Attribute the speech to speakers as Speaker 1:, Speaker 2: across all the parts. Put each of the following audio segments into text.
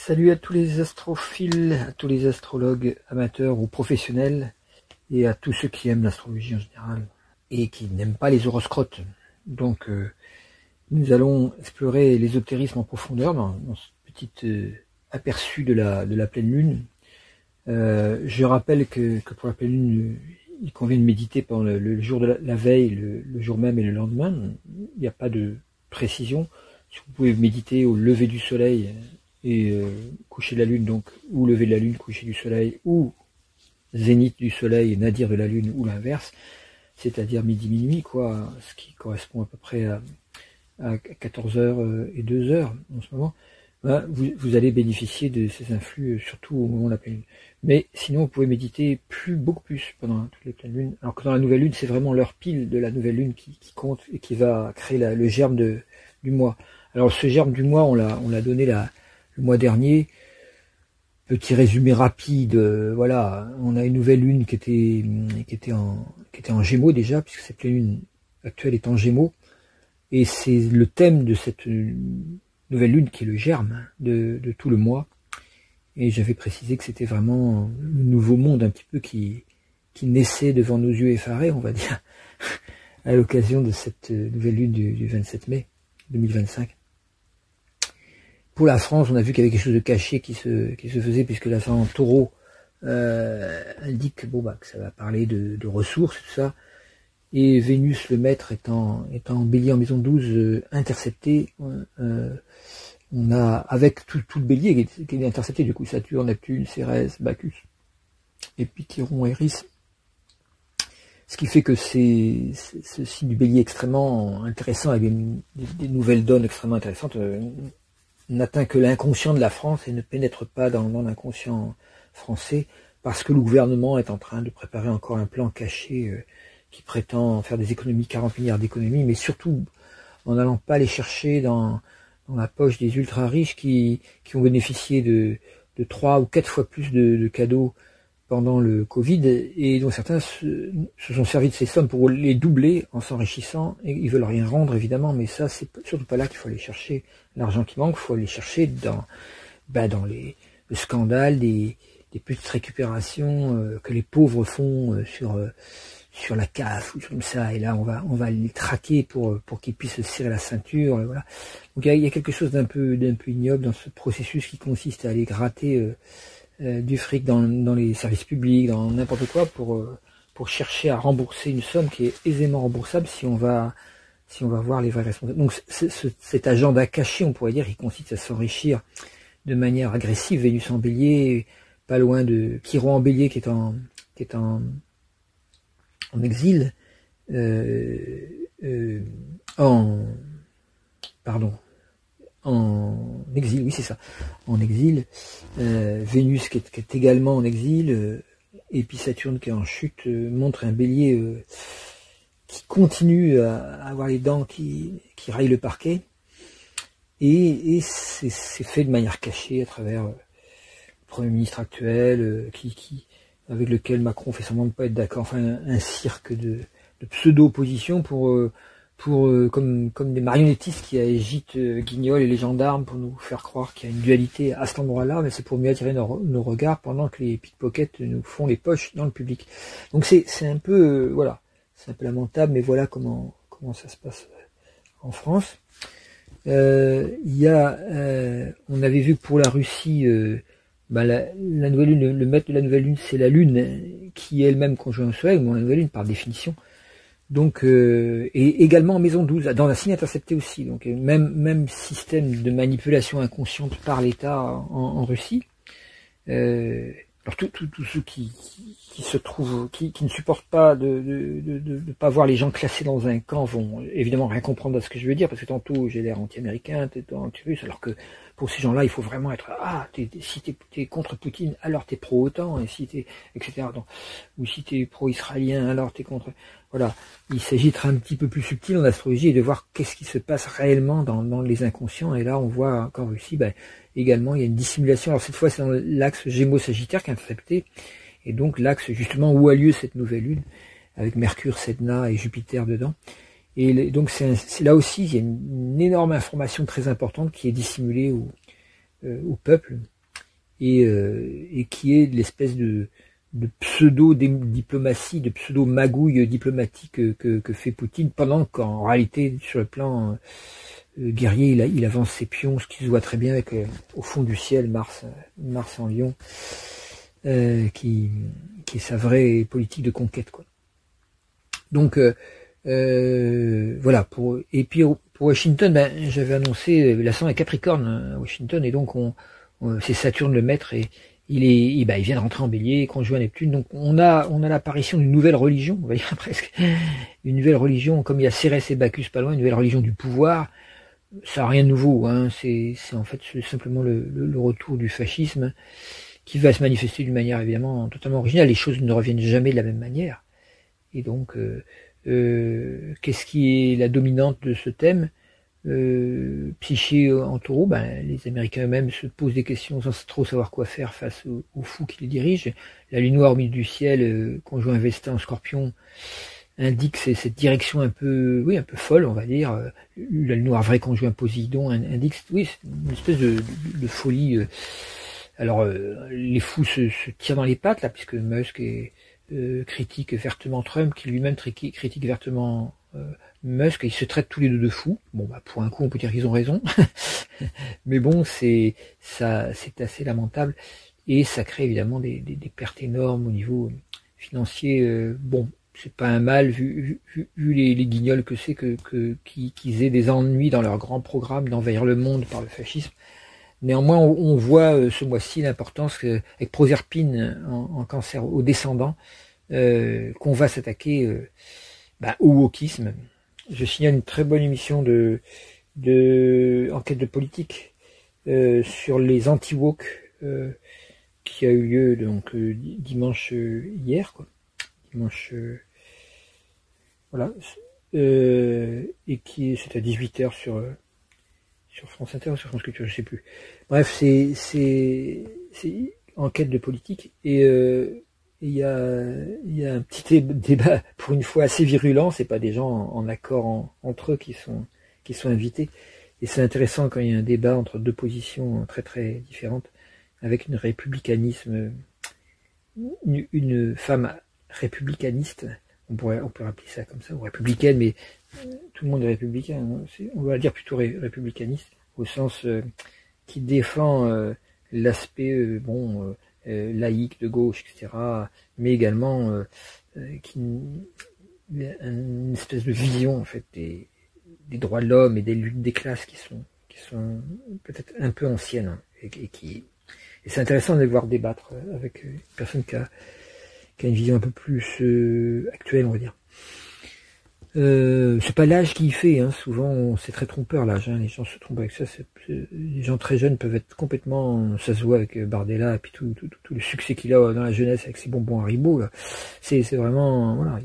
Speaker 1: Salut à tous les astrophiles, à tous les astrologues amateurs ou professionnels et à tous ceux qui aiment l'astrologie en général et qui n'aiment pas les horoscopes. Donc nous allons explorer l'ésotérisme en profondeur dans ce petit aperçu de la pleine lune. Je rappelle que pour la pleine lune, il convient de méditer pendant le jour de la veille, le jour même et le lendemain. Il n'y a pas de précision. Si vous pouvez méditer au lever du soleil et coucher de la lune, donc ou lever de la lune, coucher du soleil, ou zénith du soleil et nadir de la lune, ou l'inverse, c'est-à-dire midi minuit, quoi, ce qui correspond à peu près à 14h et 2h en ce moment. Ben, vous allez bénéficier de ces influx, surtout au moment de la pleine lune. Mais sinon, vous pouvez méditer beaucoup plus pendant toutes les pleines lunes. Alors que dans la nouvelle lune, c'est vraiment l'heure pile de la nouvelle lune qui compte et qui va créer le germe du mois. Alors ce germe du mois, on l'a donné le mois dernier. Petit résumé rapide, voilà, on a une nouvelle lune qui était en Gémeaux déjà, puisque cette pleine lune actuelle est en Gémeaux. Et c'est le thème de cette nouvelle lune qui est le germe de tout le mois. Et j'avais précisé que c'était vraiment le nouveau monde un petit peu qui naissait devant nos yeux effarés, on va dire, à l'occasion de cette nouvelle lune du 27 mai 2025. Pour la France, on a vu qu'il y avait quelque chose de caché qui se faisait, puisque l'ascendant Taureau indique que, que ça va parler de ressources, tout ça. Et Vénus, le maître, étant en bélier en maison 12, intercepté, on a, avec tout le bélier qui est intercepté, du coup, Saturne, Neptune, Cérès, Bacchus, et puis Chiron, Eris. Ce qui fait que c'est ce signe du bélier extrêmement intéressant, avec des nouvelles donnes extrêmement intéressantes, n'atteint que l'inconscient de la France et ne pénètre pas dans l'inconscient français, parce que le gouvernement est en train de préparer encore un plan caché qui prétend faire des économies, 40 milliards d'économies, mais surtout en n'allant pas les chercher dans la poche des ultra riches qui ont bénéficié de 3 ou 4 fois plus de cadeaux pendant le Covid, et dont certains se sont servis de ces sommes pour les doubler en s'enrichissant, et ils veulent rien rendre évidemment, mais ça c'est surtout pas là qu'il faut aller chercher l'argent qui manque, il faut aller chercher dans le scandale des petites récupérations que les pauvres font sur la CAF ou comme ça, et là on va les traquer pour qu'ils puissent se serrer la ceinture, et voilà. Donc il y a quelque chose d'un peu ignoble dans ce processus qui consiste à aller gratter du fric dans les services publics, dans n'importe quoi, pour chercher à rembourser une somme qui est aisément remboursable si on va voir les vrais responsables. Donc cet agenda caché, on pourrait dire, il consiste à s'enrichir de manière agressive. Vénus en bélier, pas loin de Chiron en bélier qui est en exil, en exil, oui c'est ça, en exil, Vénus qui est également en exil, et puis Saturne qui est en chute, montre un bélier qui continue à avoir les dents qui raillent le parquet, et c'est fait de manière cachée à travers le Premier ministre actuel, avec lequel Macron fait semblant de ne pas être d'accord, enfin un cirque de pseudo-opposition comme des marionnettistes qui agitent guignols et les gendarmes pour nous faire croire qu'il y a une dualité à cet endroit-là, mais c'est pour mieux attirer nos regards pendant que les pickpockets nous font les poches dans le public. Donc c'est un peu voilà, c'est un peu lamentable, mais voilà comment ça se passe en France. On avait vu que pour la Russie, la nouvelle lune, le maître de la nouvelle lune, c'est la lune qui est elle-même conjointe au soleil, bon, la nouvelle lune par définition. Donc, et également en maison 12, dans un signe intercepté aussi. Donc, même système de manipulation inconsciente par l'État en Russie. Alors, tous ceux qui se trouvent, qui ne supportent pas de pas voir les gens classés dans un camp vont évidemment rien comprendre à ce que je veux dire, parce que tantôt j'ai l'air anti-américain, tantôt anti-russe, alors que pour ces gens-là, il faut vraiment être si t'es contre Poutine, alors t'es pro-OTAN, et si t'es etc. Donc, ou si t'es pro-israélien, alors t'es contre. Voilà, il s'agit d'être un petit peu plus subtil en astrologie et de voir qu'est-ce qui se passe réellement dans les inconscients. Et là, on voit encore aussi, également, il y a une dissimulation. Alors cette fois, c'est dans l'axe Gémeaux-Sagittaire qui est intercepté, et donc l'axe justement où a lieu cette nouvelle lune, avec Mercure, Sedna et Jupiter dedans. Et donc c'est là aussi, il y a une énorme information très importante qui est dissimulée au peuple, et qui est l'espèce de pseudo-diplomatie, de pseudo-magouille diplomatique que fait Poutine, pendant qu'en réalité, sur le plan guerrier, il avance ses pions, ce qui se voit très bien avec au fond du ciel Mars en Lion, qui est sa vraie politique de conquête, quoi. Donc voilà. Et puis pour Washington, j'avais annoncé l'ascendant est Capricorne à Washington, et donc c'est Saturne le maître, et il vient de rentrer en Bélier, conjoint à Neptune. Donc on a l'apparition d'une nouvelle religion, on va dire presque une nouvelle religion, comme il y a Cérès et Bacchus pas loin, une nouvelle religion du pouvoir. Ça n'a rien de nouveau, hein. C'est en fait simplement le retour du fascisme, qui va se manifester d'une manière évidemment totalement originale. Les choses ne reviennent jamais de la même manière. Et donc, qu'est-ce qui est la dominante de ce thème? Psyché en taureau, les Américains eux-mêmes se posent des questions sans trop savoir quoi faire face aux fous qui les dirigent. La lune noire au milieu du ciel, conjoint Vesta en Scorpion, indique cette direction un peu folle, on va dire. La lune noire vrai conjoint Poséidon indique, oui, une espèce de folie. Alors, les fous se tirent dans les pattes là, puisque Musk critique vertement Trump, qui lui-même critique vertement Musk, et ils se traitent tous les deux de fous. Bon, pour un coup, on peut dire qu'ils ont raison, mais bon, c'est assez lamentable, et ça crée évidemment des pertes énormes au niveau financier. Bon, c'est pas un mal vu les guignols que c'est qu'ils aient des ennuis dans leur grand programme d'envahir le monde par le fascisme. Néanmoins, on voit ce mois-ci l'importance avec Proserpine en Cancer au descendant, qu'on va s'attaquer au wokisme. Je signale une très bonne émission de enquête de politique sur les anti-woke qui a eu lieu donc dimanche hier, quoi. Dimanche voilà, et c'est à 18h sur France Inter ou sur France Culture, je sais plus. Bref, c'est enquête de politique, et il y a un petit débat pour une fois assez virulent. C'est pas des gens en accord entre eux qui sont invités, et c'est intéressant quand il y a un débat entre deux positions très très différentes, avec une républicanisme, une femme républicaniste, on peut appeler ça comme ça, ou républicaine, mais tout le monde est républicain, hein. On va dire plutôt républicaniste, au sens qui défend l'aspect laïque, de gauche, etc., mais également une espèce de vision en fait des droits de l'homme et des luttes des classes qui sont peut-être un peu anciennes, hein, et c'est intéressant de les voir débattre avec une personne qui a une vision un peu plus actuelle, on va dire. C'est pas l'âge qui y fait, hein. Souvent c'est très trompeur l'âge, hein. Les gens se trompent avec ça. Les gens très jeunes peuvent être complètement, ça se voit avec Bardella et puis tout le succès qu'il a dans la jeunesse avec ses bonbons Haribo là. C'est vraiment, voilà,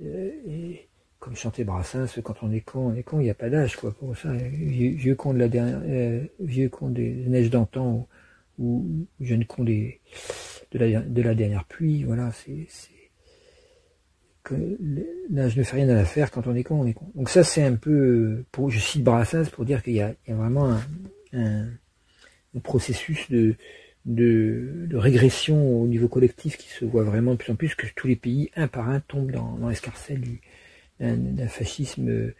Speaker 1: et comme chantait Brassens, quand on est con, il n'y a pas d'âge, quoi, pour ça. Vieux con de la dernière, vieux con des neiges d'antan, ou jeune con de la dernière pluie. Voilà, l'âge ne fait rien à l'affaire. Quand on est con, on est con. Donc ça, c'est un peu, je cite Brassens pour dire qu'il y a vraiment un processus de régression au niveau collectif qui se voit vraiment de plus en plus, que tous les pays, un par un, tombent dans l'escarcelle d'un fascisme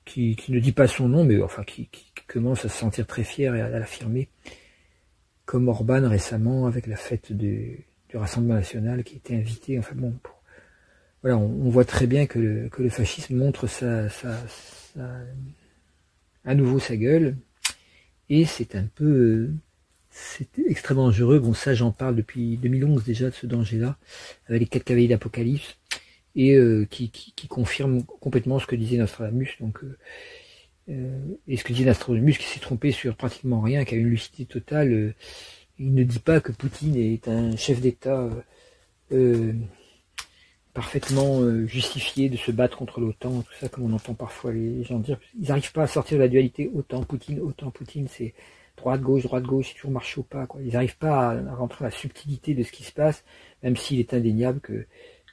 Speaker 1: qui ne dit pas son nom, mais enfin qui commence à se sentir très fier et à l'affirmer, comme Orban récemment avec la fête du Rassemblement National, qui était invité. Enfin bon, voilà, on voit très bien que le fascisme montre à nouveau sa gueule, et c'est extrêmement dangereux. Bon, ça j'en parle depuis 2011 déjà, de ce danger-là, avec les 4 cavaliers d'Apocalypse, et qui confirme complètement ce que disait Nostradamus. Donc et ce que disait Nostradamus, qui s'est trompé sur pratiquement rien, qui a une lucidité totale. Il ne dit pas que Poutine est un chef d'État parfaitement justifié de se battre contre l'OTAN, tout ça, comme on entend parfois les gens dire. Ils n'arrivent pas à sortir de la dualité OTAN-Poutine. OTAN-Poutine, c'est droite-gauche, c'est toujours marche au pas, quoi. Ils n'arrivent pas à rentrer dans la subtilité de ce qui se passe, même s'il est indéniable que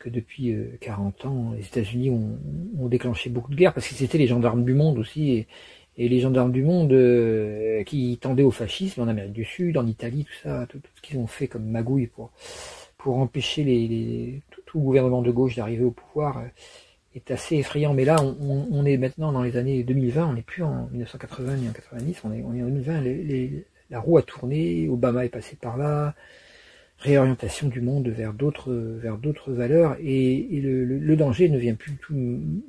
Speaker 1: depuis 40 ans, les États-Unis ont déclenché beaucoup de guerres, parce qu'ils étaient les gendarmes du monde aussi, et les gendarmes du monde qui tendaient au fascisme en Amérique du Sud, en Italie, tout ça, tout ce qu'ils ont fait comme magouille pour empêcher tout gouvernement de gauche d'arriver au pouvoir est assez effrayant. Mais là, on est maintenant dans les années 2020, on n'est plus en 1980 ni en 90, on est en 2020, la roue a tourné, Obama est passé par là, réorientation du monde vers d'autres valeurs, et le danger ne vient plus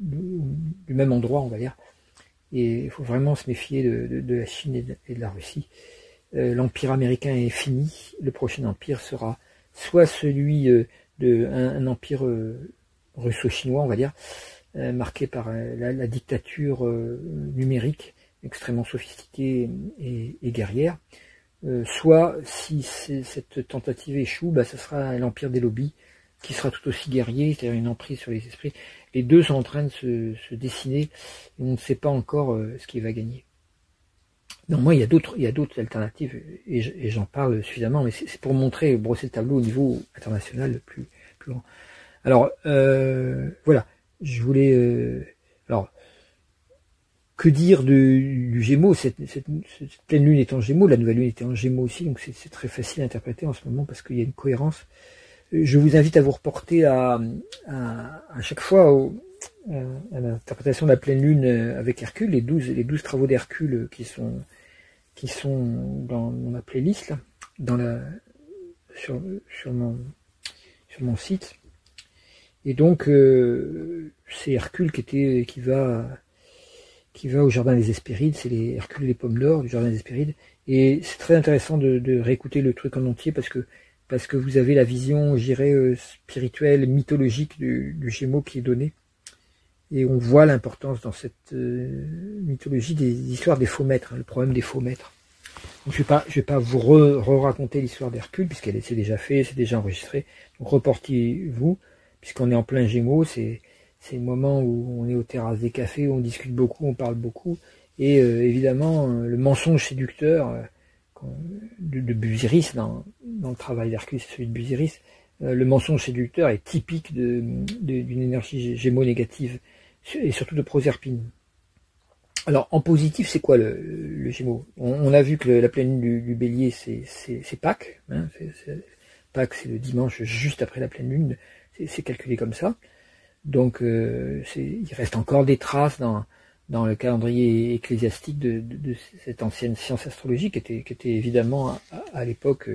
Speaker 1: du même endroit, on va dire. Et il faut vraiment se méfier de la Chine et de la Russie. L'empire américain est fini, le prochain empire sera soit celui d'un empire russo-chinois, on va dire, marqué par la dictature numérique, extrêmement sophistiquée et guerrière, soit, si cette tentative échoue, bah, ce sera l'empire des lobbies, qui sera tout aussi guerrier, c'est-à-dire une emprise sur les esprits. Les deux sont en train de se dessiner, et on ne sait pas encore ce qui va gagner. Non, moi, il y a d'autres alternatives, et j'en parle suffisamment, mais c'est pour montrer, brosser le tableau au niveau international le plus grand. Alors, voilà, je voulais... alors, que dire du Gémeaux, cette pleine lune est en Gémeaux, la nouvelle lune était en Gémeaux aussi, donc c'est très facile à interpréter en ce moment, parce qu'il y a une cohérence. Je vous invite à vous reporter à chaque fois à l'interprétation de la pleine lune avec Hercule, les 12 travaux d'Hercule qui sont dans ma playlist là, sur mon site. Et donc c'est Hercule qui va au jardin des Hespérides, c'est les Hercule et les pommes d'or du jardin des Hespérides, et c'est très intéressant de réécouter le truc en entier parce que vous avez la vision, je dirais, spirituelle, mythologique du Gémeaux qui est donnée. Et on voit l'importance dans cette mythologie des histoires des faux maîtres, le problème des faux maîtres. Donc je vais pas vous raconter l'histoire d'Hercule, puisqu'elle c'est déjà fait, c'est déjà enregistré. Donc reportez-vous, puisqu'on est en plein Gémeaux, c'est le moment où on est aux terrasses des cafés, où on discute beaucoup, on parle beaucoup. Et évidemment, le mensonge séducteur de Busiris, dans le travail d'Hercule, c'est celui de Busiris, le mensonge séducteur est typique d'une énergie Gémeaux négative, et surtout de Proserpine. Alors, en positif, c'est quoi le Gémeaux? On a vu que la pleine lune du Bélier, c'est Pâques. Hein, Pâques, c'est le dimanche juste après la pleine lune. C'est calculé comme ça. Donc, il reste encore des traces dans le calendrier ecclésiastique de cette ancienne science astrologique qui était évidemment à l'époque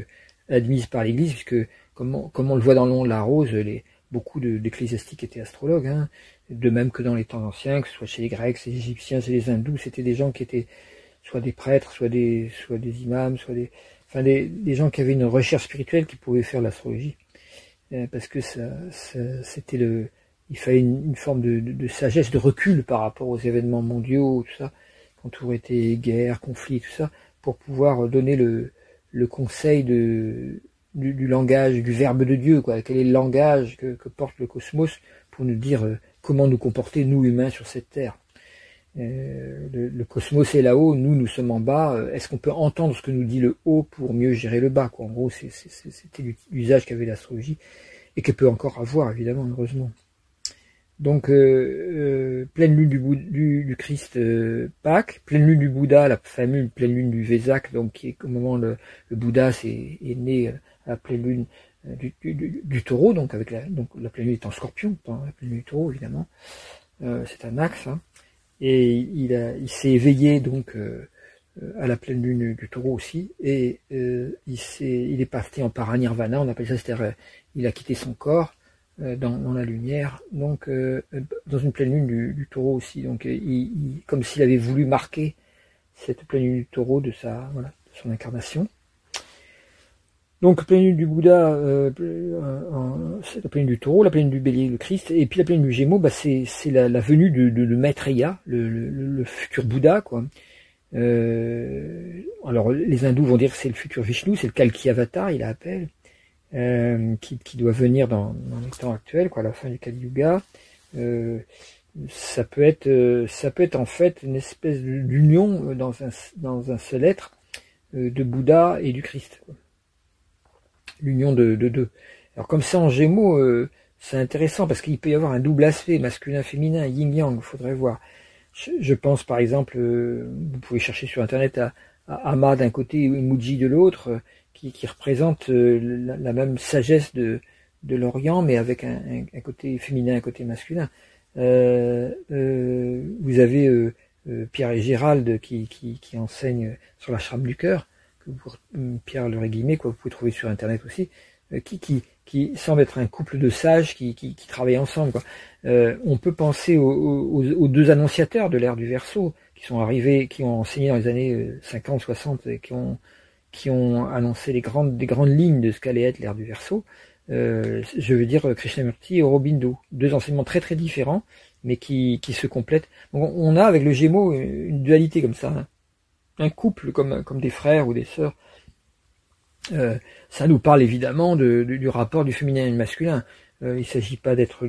Speaker 1: admise par l'Église, puisque comme on le voit dans le nom de la rose, beaucoup d'ecclésiastiques étaient astrologues, hein, de même que dans les temps anciens, que ce soit chez les Grecs, les Égyptiens, chez les Hindous, c'était des gens qui étaient soit des prêtres, soit des imams, soit des gens qui avaient une recherche spirituelle qui pouvaient faire l'astrologie, parce que il fallait une forme de sagesse, de recul par rapport aux événements mondiaux, tout ça, quand tout était guerre, conflit, tout ça, pour pouvoir donner le conseil du langage, du verbe de Dieu, quoi. Quel est le langage que porte le cosmos pour nous dire comment nous comporter, nous humains, sur cette terre. Le cosmos est là-haut, nous sommes en bas. Est-ce qu'on peut entendre ce que nous dit le haut pour mieux gérer le bas, quoi. En gros, c'était l'usage qu'avait l'astrologie, et qu'elle peut encore avoir, évidemment, heureusement. Donc, pleine lune du Christ, Pâques, pleine lune du Bouddha, la fameuse pleine lune du Vésak, donc qui est au moment le Bouddha est né à la pleine lune du Taureau, donc donc la pleine lune est en Scorpion, la pleine lune du Taureau évidemment, c'est un axe, hein, et il s'est éveillé donc à la pleine lune du Taureau aussi, et il est parti en paranirvana, on appelle ça, c'est-à-dire il a quitté son corps dans la lumière, donc dans une pleine lune du Taureau aussi, donc comme s'il avait voulu marquer cette pleine lune du Taureau de son incarnation. Donc pleine lune du Bouddha, la pleine lune du Taureau, la pleine lune du Bélier, le Christ, et puis la pleine lune du Gémeaux, bah c'est la venue de Maitreya, le futur Bouddha, quoi. Alors les hindous vont dire que c'est le futur Vishnu, c'est le Kalki Avatar, il l'appelle. Qui doit venir dans les temps actuels, quoi, à la fin du Kali Yuga. Ça peut être en fait une espèce d'union dans un seul être de Bouddha et du Christ. L'union de deux. Alors comme ça en Gémeaux, c'est intéressant parce qu'il peut y avoir un double aspect masculin-féminin, yin-yang, il faudrait voir. je pense par exemple, vous pouvez chercher sur internet à Ama d'un côté et Muji de l'autre, qui représentent la même sagesse de l'Orient, mais avec un côté féminin, un côté masculin. Vous avez Pierre et Gérald qui enseignent sur la l'ashram du cœur, Pierre le Guillemet, quoi, vous pouvez trouver sur internet aussi, qui semble être un couple de sages qui travaillent ensemble, quoi. On peut penser aux deux annonciateurs de l'ère du Verseau qui sont arrivés, qui ont enseigné dans les années 50, 60 et qui ont annoncé des grandes lignes de ce qu'allait être l'ère du Verseau. Je veux dire Krishnamurti et Aurobindo, deux enseignements très très différents, mais qui se complètent. Donc on a avec le Gémeaux une dualité comme ça, hein. Un couple comme des frères ou des sœurs. Ça nous parle évidemment du rapport du féminin et du masculin. Il ne s'agit pas d'être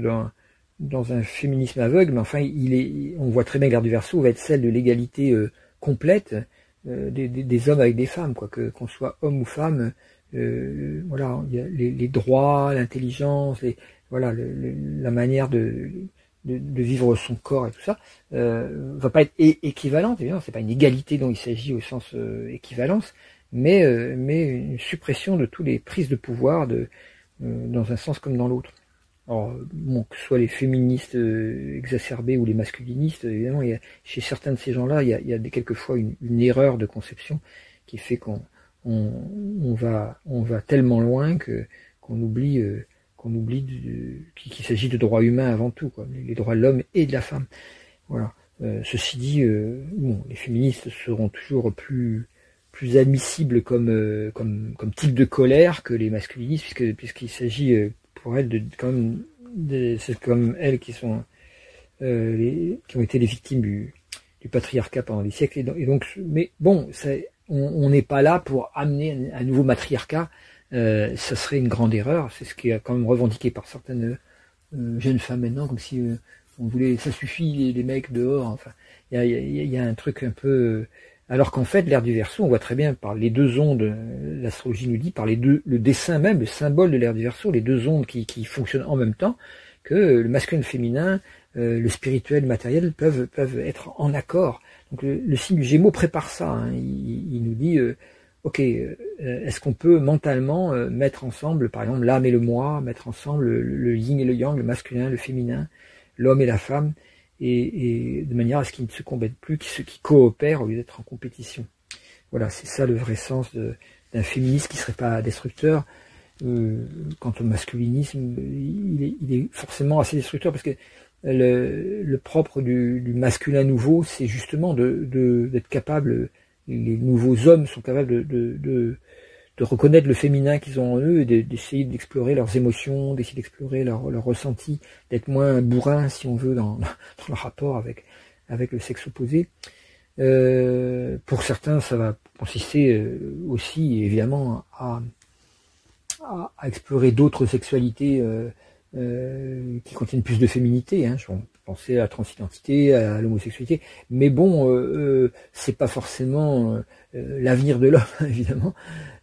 Speaker 1: dans un féminisme aveugle, mais enfin on voit très bien que l'ère du Verseau va être celle de l'égalité complète des hommes avec des femmes, quoi, qu'on soit homme ou femme. Voilà, il y a les droits, l'intelligence, voilà, la manière de vivre son corps et tout ça, va pas être équivalente, évidemment, c'est pas une égalité dont il s'agit au sens équivalence, mais une suppression de tous les prises de pouvoir dans un sens comme dans l'autre. Alors, bon, que ce soit les féministes exacerbés ou les masculinistes, évidemment, chez certains de ces gens-là, il y a quelquefois une erreur de conception qui fait qu'on va tellement loin qu'on oublie qu'il s'agit de droits humains avant tout, quoi, les droits de l'homme et de la femme. Voilà. Ceci dit, bon, les féministes seront toujours plus admissibles comme type de colère que les masculinistes, puisqu'il s'agit pour elles c'est comme elles qui sont qui ont été les victimes du patriarcat pendant des siècles, et donc mais bon, on n'est pas là pour amener un nouveau matriarcat. Ça serait une grande erreur. C'est ce qui est quand même revendiqué par certaines jeunes femmes maintenant, comme si on voulait, ça suffit les mecs dehors. Enfin, il y a un truc un peu, alors qu'en fait l'ère du Verseau, on voit très bien par les deux ondes, l'astrologie nous dit, par le dessin même, le symbole de l'ère du Verseau, les deux ondes qui fonctionnent en même temps, que le masculin et le féminin, le spirituel, le matériel peuvent être en accord. Donc le signe du Gémeaux prépare ça, hein. Il nous dit ok, est-ce qu'on peut mentalement mettre ensemble, par exemple, l'âme et le moi, mettre ensemble le yin et le yang, le masculin, le féminin, l'homme et la femme, et de manière à ce qu'ils ne se combattent plus, qu'ils coopèrent au lieu d'être en compétition. Voilà, c'est ça le vrai sens d'un féminisme qui ne serait pas destructeur. Quant au masculinisme, il est forcément assez destructeur, parce que le propre du masculin nouveau, c'est justement d'être capable, les nouveaux hommes sont capables de reconnaître le féminin qu'ils ont en eux, et d'essayer d'explorer leurs émotions, d'essayer d'explorer leurs ressentis, d'être moins bourrin, si on veut, dans le rapport avec le sexe opposé. Pour certains, ça va consister aussi, évidemment, à explorer d'autres sexualités qui contiennent plus de féminité, hein. Je peux penser à la transidentité, à l'homosexualité, mais bon, c'est pas forcément l'avenir de l'homme, évidemment,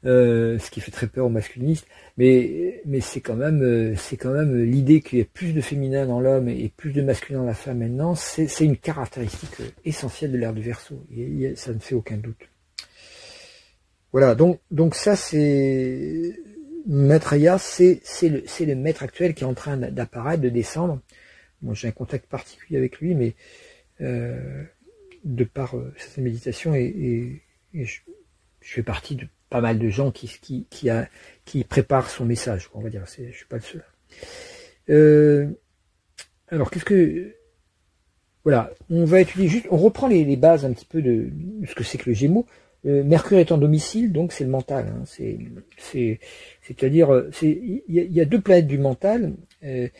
Speaker 1: ce qui fait très peur aux masculinistes, mais c'est quand même l'idée qu'il y ait plus de féminin dans l'homme et plus de masculin dans la femme maintenant, c'est une caractéristique essentielle de l'ère du Verseau, et ça ne fait aucun doute. Voilà, donc ça c'est Maitreya, c'est le maître actuel qui est en train d'apparaître, de descendre. Moi, j'ai un contact particulier avec lui, mais de par cette méditation, et je fais partie de pas mal de gens qui préparent son message, on va dire. Je suis pas le seul. Alors, voilà, on va étudier juste, on reprend les bases un petit peu de ce que c'est que le Gémeaux. Mercure est en domicile, donc c'est le mental, hein. C'est-à-dire, il y a deux planètes du mental, et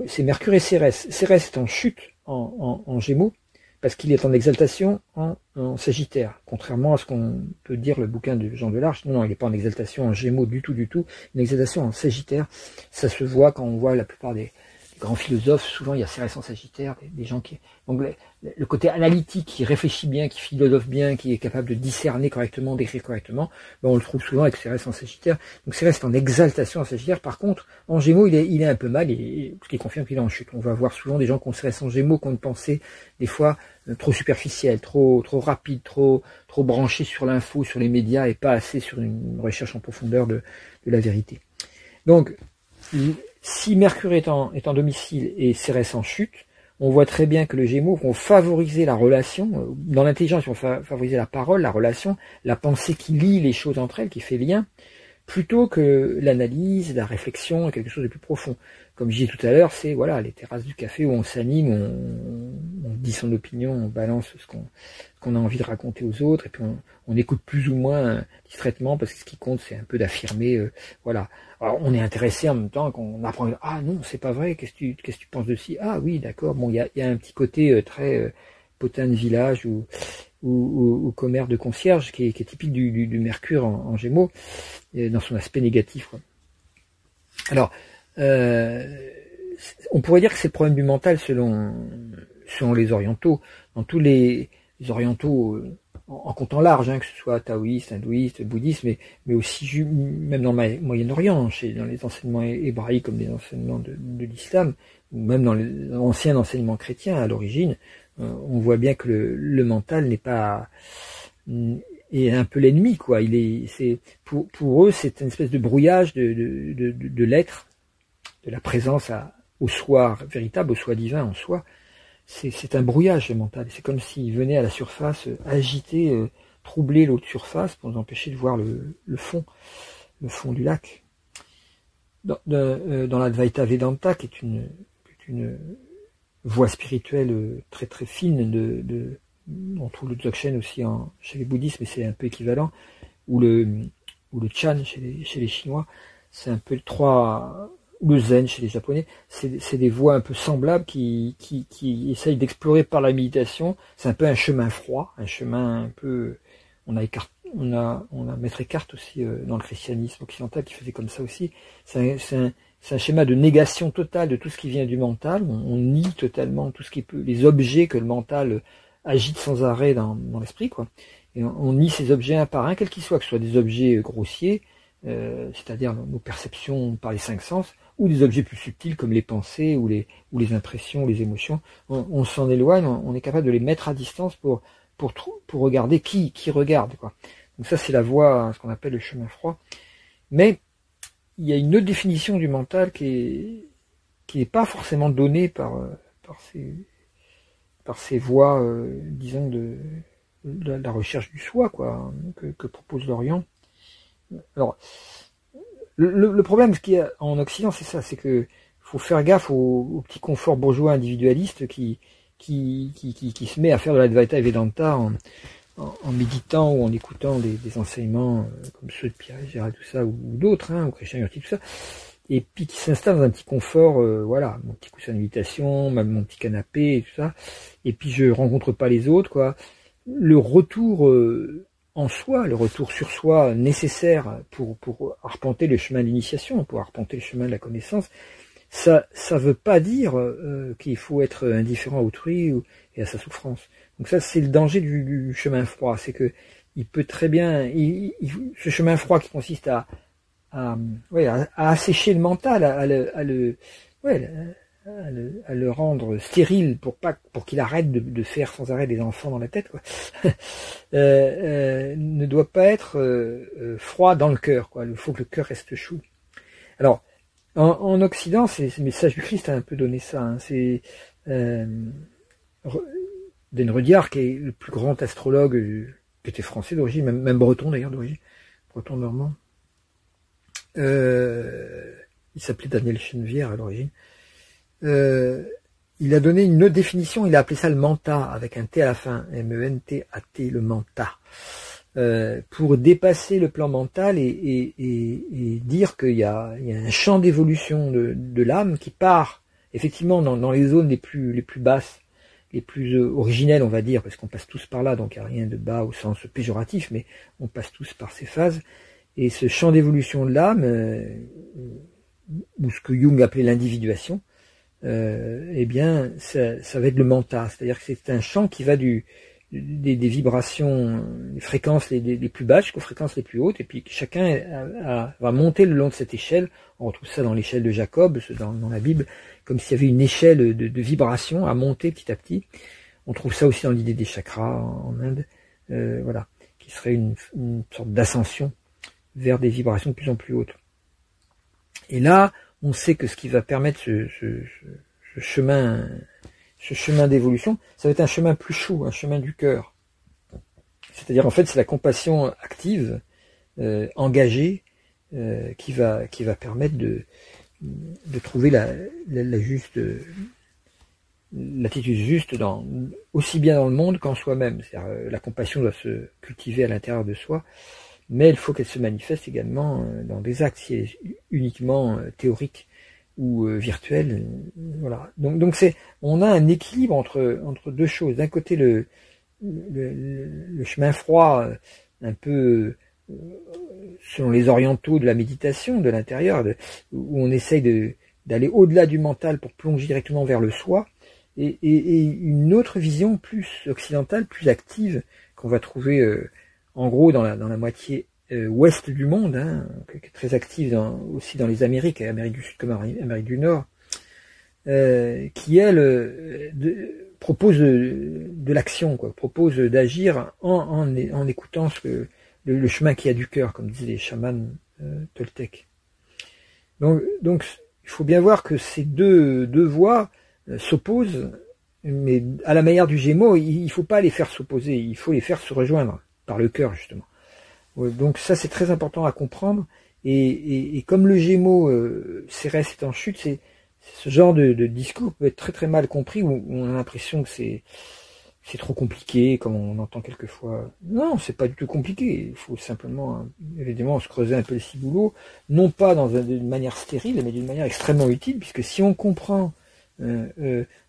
Speaker 1: c'est Mercure et Cérès. Cérès est en chute en Gémeaux, parce qu'il est en exaltation en Sagittaire, contrairement à ce qu'on peut dire le bouquin de Jean Delarche. Non, il n'est pas en exaltation en Gémeaux du tout, une exaltation en Sagittaire. Ça se voit quand on voit la plupart des grands philosophes, souvent il y a Cérès en Sagittaire, des gens qui... Donc le côté analytique, qui réfléchit bien, qui philosophe bien, qui est capable de discerner correctement, d'écrire correctement, ben on le trouve souvent avec Cérès en Sagittaire. Donc Cérès est en exaltation en Sagittaire. Par contre, en Gémeaux, il est un peu mal, ce qui confirme qu'il est en chute. On va voir souvent des gens qui ont Cérès en Gémeaux, qui ont une pensée des fois trop superficielle, trop rapide, trop branchée sur l'info, sur les médias, et pas assez sur une recherche en profondeur de la vérité. Donc, si Mercure est en domicile et Cérès en chute, on voit très bien que les Gémeaux vont favoriser la relation. Dans l'intelligence, ils vont favoriser la parole, la relation, la pensée qui lie les choses entre elles, qui fait lien, plutôt que l'analyse, la réflexion et quelque chose de plus profond. Comme je disais tout à l'heure, c'est voilà les terrasses du café où on s'anime, on dit son opinion, on balance ce qu'on a envie de raconter aux autres, et puis on écoute plus ou moins discrètement, parce que ce qui compte, c'est un peu d'affirmer, voilà. Alors, on est intéressé en même temps qu'on apprend, ah non, c'est pas vrai, qu'est-ce que tu penses de ci? Ah oui, d'accord, bon, il y a un petit côté très potin de village ou commère de concierge qui est typique du Mercure en Gémeaux, dans son aspect négatif, quoi. Alors, on pourrait dire que c'est le problème du mental selon les orientaux. Dans tous les orientaux, en comptant large, hein, que ce soit taoïste, hindouiste, bouddhiste, mais aussi même dans le Moyen-Orient, dans les enseignements hébraïques comme les enseignements de l'islam, ou même dans l'ancien enseignement chrétien à l'origine, on voit bien que le mental n'est pas... est un peu l'ennemi, quoi. Pour eux, c'est une espèce de brouillage de l'être, de la présence au soi véritable, au soi divin en soi. C'est un brouillage, le mental. C'est comme s'il venait à la surface agiter, troubler l'autre surface pour nous empêcher de voir le fond du lac. Dans l'Advaita Vedanta, qui est une voie spirituelle très très fine on trouve le Dzogchen aussi chez les bouddhistes, mais c'est un peu équivalent, ou le Chan chez les Chinois, c'est un peu le Zen chez les Japonais, c'est des voies un peu semblables qui essayent d'explorer par la méditation. C'est un peu un chemin froid, un chemin un peu... On a Maître Eckhart aussi dans le christianisme occidental qui faisait comme ça aussi. C'est un schéma de négation totale de tout ce qui vient du mental. On nie totalement tout ce qui peut, les objets que le mental agite sans arrêt dans l'esprit, quoi. Et on nie ces objets un par un, quels qu'ils soient, que ce soit des objets grossiers, c'est-à-dire nos perceptions par les 5 sens, ou des objets plus subtils comme les pensées ou les impressions, les émotions. On s'en éloigne, on est capable de les mettre à distance pour regarder qui regarde, quoi. Donc ça, c'est la voie, ce qu'on appelle le chemin froid. Mais il y a une autre définition du mental qui est pas forcément donnée par ces voies, disons, de la recherche du soi, quoi, que propose l'Orient. Alors, le problème qu'il y a en Occident, c'est ça, c'est que faut faire gaffe au petit confort bourgeois individualiste qui se met à faire de l'Advaita Vedanta en méditant ou en écoutant des enseignements comme ceux de Pierre Gérald, tout ça, ou d'autres, hein, ou Krishnamurti, tout ça, et puis qui s'installe dans un petit confort, voilà, mon petit coussin de méditation, mon petit canapé, et tout ça, et puis je rencontre pas les autres, quoi. Le retour en soi, le retour sur soi nécessaire pour arpenter le chemin de l'initiation, pour arpenter le chemin de la connaissance, ça veut pas dire qu'il faut être indifférent à autrui et à sa souffrance. Donc ça, c'est le danger du chemin froid, c'est que il peut très bien, ce chemin froid qui consiste à assécher le mental, à le rendre stérile pour qu'il arrête de faire sans arrêt des enfants dans la tête, quoi. Ne doit pas être froid dans le cœur, quoi. Il faut que le cœur reste chaud. Alors, en Occident, c'est le message du Christ a un peu donné ça, hein. C'est Den Rudyard, qui est le plus grand astrologue, qui était français d'origine, même breton d'ailleurs d'origine, breton normand. Il s'appelait Daniel Chenevière à l'origine. Il a donné une autre définition, il a appelé ça le menta, avec un T à la fin, M-E-N-T-A-T, le menta, pour dépasser le plan mental et dire qu'il y a un champ d'évolution de l'âme qui part effectivement dans les zones les plus basses, les plus originelles, on va dire, parce qu'on passe tous par là, donc il n'y a rien de bas au sens péjoratif, mais on passe tous par ces phases. Et ce champ d'évolution de l'âme, ou ce que Jung appelait l'individuation, eh bien, ça va être le manta. C'est-à-dire que c'est un chant qui va des vibrations, des fréquences les plus basses jusqu'aux fréquences les plus hautes, et puis chacun va monter le long de cette échelle. On retrouve ça dans l'échelle de Jacob, dans la Bible, comme s'il y avait une échelle de vibrations à monter petit à petit. On trouve ça aussi dans l'idée des chakras en Inde, voilà, qui serait une sorte d'ascension vers des vibrations de plus en plus hautes. Et là, on sait que ce qui va permettre ce chemin d'évolution, ça va être un chemin plus chaud, un chemin du cœur. C'est-à-dire, en fait, c'est la compassion active, engagée, qui va permettre de trouver l'attitude juste aussi bien dans le monde qu'en soi-même. C'est-à-dire, la compassion doit se cultiver à l'intérieur de soi, mais il faut qu'elle se manifeste également dans des actes. Si elle est uniquement théorique ou virtuel, voilà. Donc on a un équilibre entre deux choses. D'un côté le chemin froid, un peu selon les orientaux de la méditation, de l'intérieur, où on essaye d'aller au-delà du mental pour plonger directement vers le soi, et une autre vision plus occidentale, plus active, qu'on va trouver en gros dans la moitié ouest du monde, hein, très active aussi dans les Amériques du Sud comme Amérique du Nord, qui elle propose de l'action, quoi, propose d'agir en écoutant le chemin qui a du cœur, comme disaient les chamans toltèques. Donc il faut bien voir que ces deux voies s'opposent, mais à la manière du Gémeaux, il ne faut pas les faire s'opposer, il faut les faire se rejoindre par le cœur, justement. Donc ça, c'est très important à comprendre, et comme le Gémeaux, Cérès est en chute, c'est ce genre de discours peut être très très mal compris, où on a l'impression que c'est trop compliqué, comme on entend quelquefois. Non, c'est pas du tout compliqué, il faut simplement, évidemment, se creuser un peu le ciboulot, non pas d'une manière stérile, mais d'une manière extrêmement utile, puisque si on comprend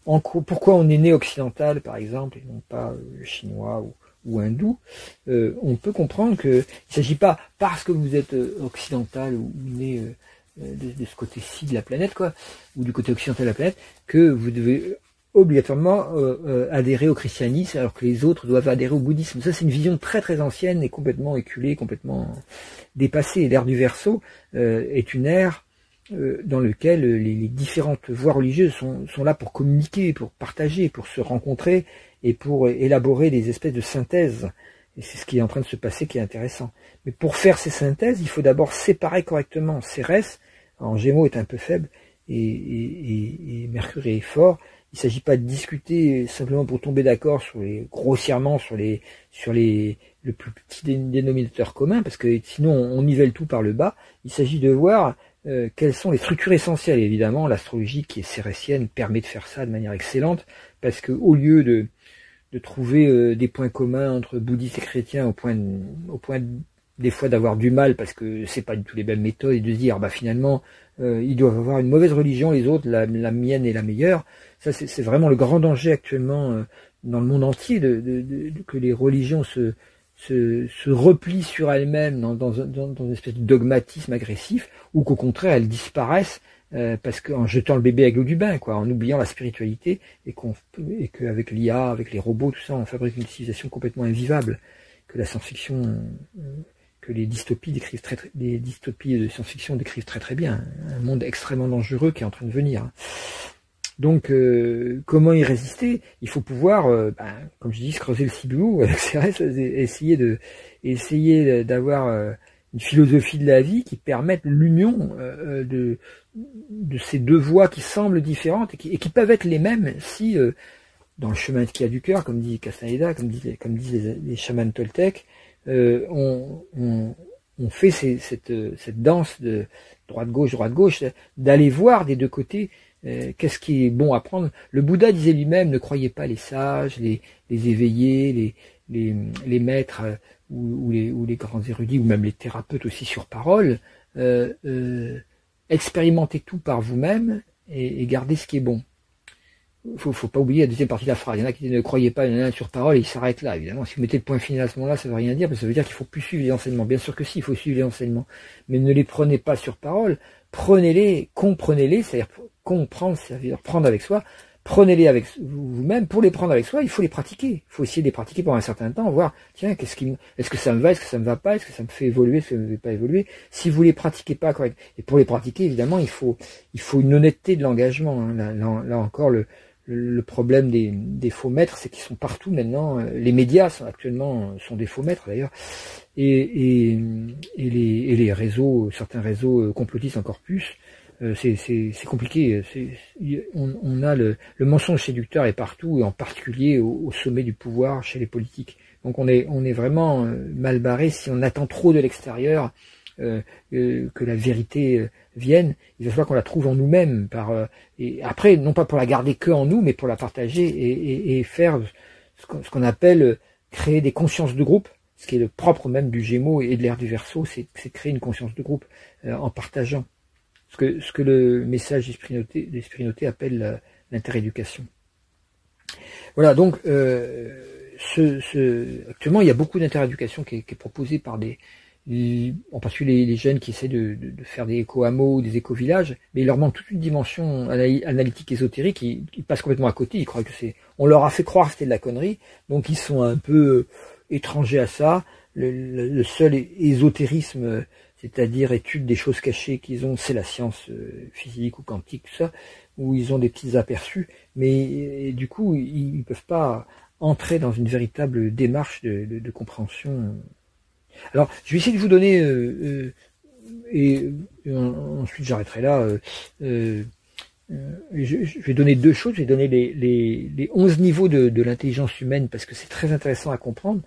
Speaker 1: pourquoi on est né occidental, par exemple, et non pas chinois ou hindou, on peut comprendre qu'il ne s'agit pas parce que vous êtes occidental ou né de ce côté-ci de la planète, quoi, ou du côté occidental de la planète, que vous devez obligatoirement adhérer au christianisme, alors que les autres doivent adhérer au bouddhisme. Ça, c'est une vision très très ancienne et complètement éculée, complètement dépassée. L'ère du Verseau est une ère dans laquelle les différentes voies religieuses sont là pour communiquer, pour partager, pour se rencontrer et pour élaborer des espèces de synthèses. Et c'est ce qui est en train de se passer qui est intéressant. Mais pour faire ces synthèses, il faut d'abord séparer correctement. Cérès, en Gémeaux, est un peu faible et Mercure est fort. Il ne s'agit pas de discuter simplement pour tomber d'accord grossièrement sur le plus petit dénominateur commun, parce que sinon on nivelle tout par le bas. Il s'agit de voir quelles sont les structures essentielles. Et évidemment, l'astrologie qui est cérésienne permet de faire ça de manière excellente, parce que au lieu de trouver des points communs entre bouddhistes et chrétiens au point des fois d'avoir du mal parce que c'est pas du tout les mêmes méthodes, et de se dire finalement ils doivent avoir une mauvaise religion, les autres la mienne est la meilleure. Ça c'est vraiment le grand danger actuellement dans le monde entier, que les religions se replient sur elles-mêmes dans une espèce de dogmatisme agressif, ou qu'au contraire elles disparaissent parce qu'en jetant le bébé avec l'eau du bain, quoi, en oubliant la spiritualité, et qu'avec l'IA, avec les robots, tout ça, on fabrique une civilisation complètement invivable, que la science-fiction, que les dystopies de science-fiction décrivent très très bien, un monde extrêmement dangereux qui est en train de venir. Donc, comment y résister? Il faut pouvoir, comme je dis, se creuser le ciboulot avec Cérès, essayer d'avoir une philosophie de la vie qui permette l'union de ces deux voies qui semblent différentes et qui peuvent être les mêmes si, dans le chemin qui a du cœur, comme dit Castaneda, comme disent les chamans toltèques, on fait cette danse de droite-gauche, d'aller voir des deux côtés qu'est-ce qui est bon à prendre. Le Bouddha disait lui-même, ne croyez pas les sages, les éveillés, les maîtres ou les grands érudits, ou même les thérapeutes aussi sur parole. Expérimentez tout par vous-même et gardez ce qui est bon. Faut pas oublier la deuxième partie de la phrase. Il y en a qui disent ne croyez pas sur parole et ils s'arrêtent là. Évidemment, si vous mettez le point final à ce moment-là, ça veut rien dire, parce que ça veut dire qu'il faut plus suivre les enseignements. Bien sûr que si, il faut suivre les enseignements, mais ne les prenez pas sur parole. Prenez-les, comprenez-les, c'est-à-dire comprendre, ça veut dire prendre avec soi. Prenez-les avec vous-même. Pour les prendre avec soi, il faut les pratiquer. Il faut essayer de les pratiquer pendant un certain temps, voir, tiens, est-ce que ça me va, est-ce que ça me va pas, est-ce que ça me fait évoluer, est-ce que ça me fait pas évoluer. Si vous les pratiquez pas correctement, et pour les pratiquer, évidemment, il faut une honnêteté de l'engagement. Hein. Là encore, le problème des faux maîtres, c'est qu'ils sont partout maintenant. Les médias sont des faux maîtres d'ailleurs, et les réseaux, certains réseaux complotistes encore plus. C'est compliqué. On a le mensonge séducteur est partout, et en particulier au sommet du pouvoir chez les politiques. Donc on est vraiment mal barré si on attend trop de l'extérieur que la vérité vienne. Il va falloir qu'on la trouve en nous-mêmes. Et après, non pas pour la garder que en nous, mais pour la partager et faire ce qu'on appelle créer des consciences de groupe. Ce qui est le propre même du Gémeaux et de l'ère du Verseau, c'est créer une conscience de groupe en partageant. Ce que le message d'Esprit Noté appelle l'interéducation. Voilà, donc actuellement il y a beaucoup d'interéducation qui est proposée par en particulier les jeunes qui essaient de faire des éco-hameaux ou des éco-villages, mais il leur manque toute une dimension analytique ésotérique, ils passent complètement à côté, ils croient que on leur a fait croire que c'était de la connerie, donc ils sont un peu étrangers à ça. Le seul ésotérisme, c'est-à-dire étude des choses cachées qu'ils ont, c'est la science physique ou quantique, tout ça, où ils ont des petits aperçus, mais du coup, ils ne peuvent pas entrer dans une véritable démarche de compréhension. Alors, je vais essayer de vous donner, ensuite j'arrêterai là, je vais donner deux choses, je vais donner les 11 niveaux de l'intelligence humaine, parce que c'est très intéressant à comprendre,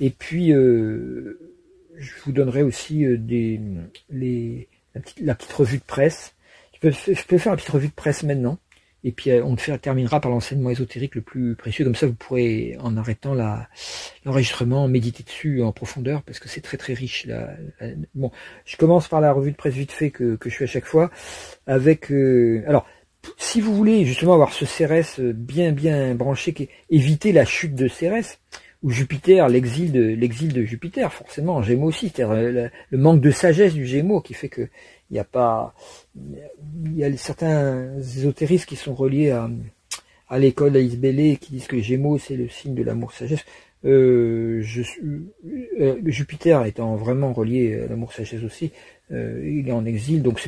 Speaker 1: et puis je vous donnerai aussi la petite revue de presse. Je peux faire la petite revue de presse maintenant. Et puis on terminera par l'enseignement ésotérique le plus précieux. Comme ça, vous pourrez, en arrêtant l'enregistrement, méditer dessus en profondeur, parce que c'est très très riche. Bon, je commence par la revue de presse vite fait que je fais à chaque fois. Avec alors, si vous voulez justement avoir ce Cérès bien branché, éviter la chute de Cérès, ou Jupiter, l'exil de Jupiter, forcément, en Gémeaux aussi, c'est-à-dire le manque de sagesse du Gémeaux qui fait que il y a certains ésotéristes qui sont reliés à l'école d'Alice Bailey qui disent que Gémeaux c'est le signe de l'amour sagesse. Jupiter étant vraiment relié à l'amour sagesse aussi, il est en exil, donc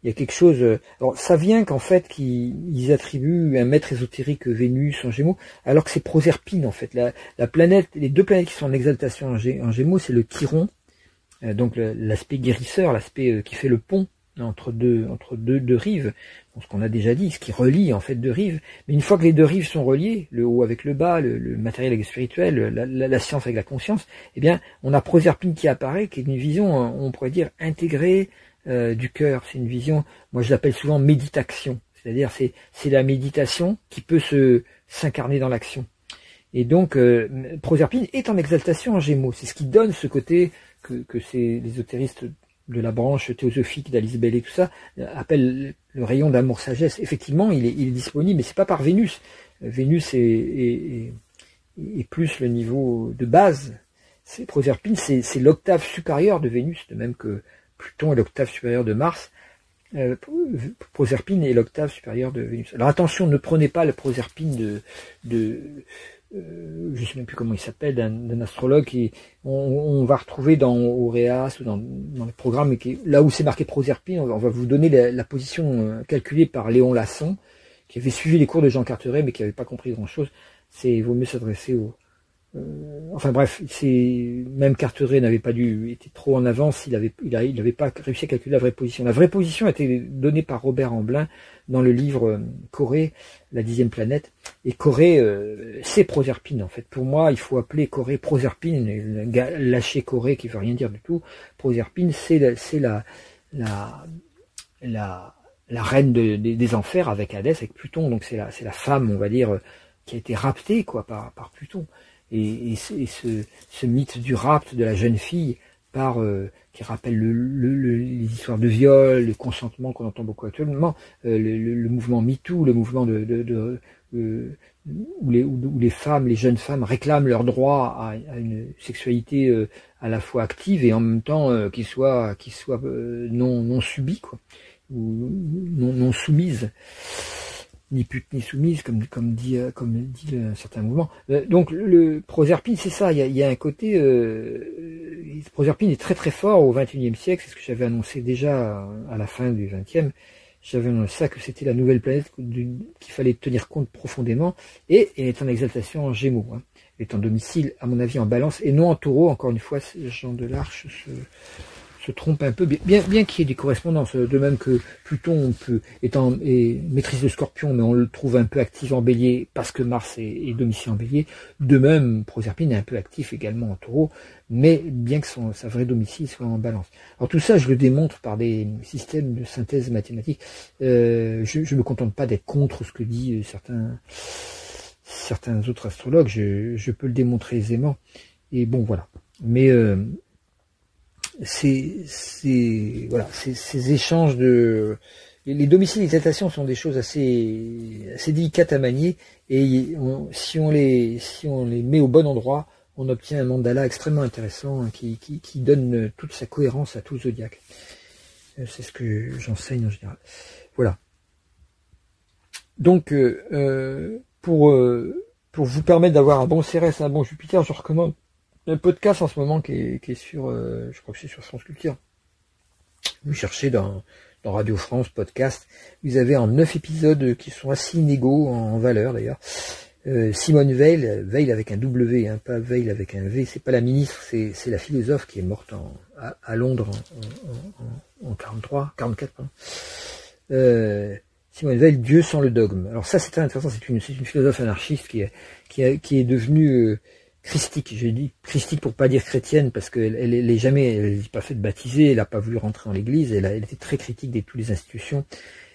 Speaker 1: il y a quelque chose. Alors ça vient qu'en fait qu'ils attribuent un maître ésotérique Vénus en Gémeaux, alors que c'est Proserpine en fait. La planète, les deux planètes qui sont en exaltation en Gémeaux, c'est le Chiron, donc l'aspect guérisseur, l'aspect qui fait le pont entre deux rives, ce qu'on a déjà dit, ce qui relie en fait deux rives. Mais une fois que les deux rives sont reliées, le haut avec le bas, le matériel avec le spirituel, la science avec la conscience, eh bien on a Proserpine qui apparaît, qui est une vision, on pourrait dire intégrée du cœur. C'est une vision, moi je l'appelle souvent méditation, c'est-à-dire c'est la méditation qui peut s'incarner dans l'action. Et donc Proserpine est en exaltation en Gémeaux, c'est ce qui donne ce côté que c'est les ésotéristes de la branche théosophique d'Alice Bailey, tout ça, appellent le rayon d'amour-sagesse. Effectivement, il est disponible, mais c'est pas par Vénus. Vénus est plus le niveau de base. Proserpine, c'est l'octave supérieure de Vénus, de même que Pluton est l'octave supérieure de Mars. Proserpine est l'octave supérieure de Vénus. Alors attention, ne prenez pas le Proserpine je sais même plus comment il s'appelle, d'un astrologue on va retrouver dans Auréas ou dans le programme, là où c'est marqué Proserpine, on va vous donner la position calculée par Léon Lasson, qui avait suivi les cours de Jean Carteret, mais qui n'avait pas compris grand chose. Il vaut mieux s'adresser enfin bref, même Carteret était trop en avance, il avait pas réussi à calculer la vraie position. La vraie position a été donnée par Robert Amblin dans le livre Corée, la 10e planète. Et Corée, c'est Proserpine en fait. Pour moi, il faut appeler Corée Proserpine, lâcher Corée qui veut rien dire du tout. Proserpine, c'est la reine des enfers avec Hadès, avec Pluton. Donc c'est la femme, on va dire, qui a été raptée par Pluton. Et ce mythe du rapt de la jeune fille qui rappelle les histoires de viol, le consentement qu'on entend beaucoup actuellement, le mouvement MeToo, le mouvement où les femmes, les jeunes femmes réclament leur droit à une sexualité à la fois active et en même temps qui soit non subie, quoi. non soumise, ni pute ni soumise, comme dit un certain mouvement. Donc le Proserpine, c'est ça, il y a un côté Proserpine est très très fort au XXIe siècle, c'est ce que j'avais annoncé déjà à la fin du XXe. J'avais annoncé ça, que c'était la nouvelle planète qu'il fallait tenir compte profondément, et elle est en exaltation en Gémeaux. Hein. Elle est en domicile, à mon avis, en Balance, et non en Taureau. Encore une fois, Jean de l'Arche se trompe un peu, bien qu'il y ait des correspondances, de même que Pluton maîtrise le Scorpion, mais on le trouve un peu actif en Bélier parce que Mars est domicile en Bélier. De même, Proserpine est un peu actif également en Taureau, mais bien que sa vraie domicile soit en Balance. Alors tout ça, je le démontre par des systèmes de synthèse mathématique. Je me contente pas d'être contre ce que disent certains autres astrologues. Je peux le démontrer aisément. Et bon, voilà. Mais ces échanges les domiciles d'exaltation sont des choses assez délicates à manier, et si on les met au bon endroit, on obtient un mandala extrêmement intéressant, hein, qui donne toute sa cohérence à tout le zodiaque. C'est ce que j'enseigne en général. Voilà. Donc pour vous permettre d'avoir un bon Cérès, un bon Jupiter, je recommande un podcast en ce moment qui est sur, je crois que c'est sur France Culture. Vous cherchez dans Radio France podcast, vous avez en 9 épisodes qui sont assez inégaux en valeur d'ailleurs. Simone Veil, Veil avec un W, hein, pas Veil avec un V, c'est pas la ministre, c'est la philosophe qui est morte à Londres en 44, pardon. Simone Veil, Dieu sans le dogme. Alors ça, c'est très intéressant, c'est une philosophe anarchiste qui est devenue christique. Je dis christique pour pas dire chrétienne, parce qu'elle n'est pas faite baptiser, elle n'a pas voulu rentrer dans l'église, elle était très critique de toutes les institutions.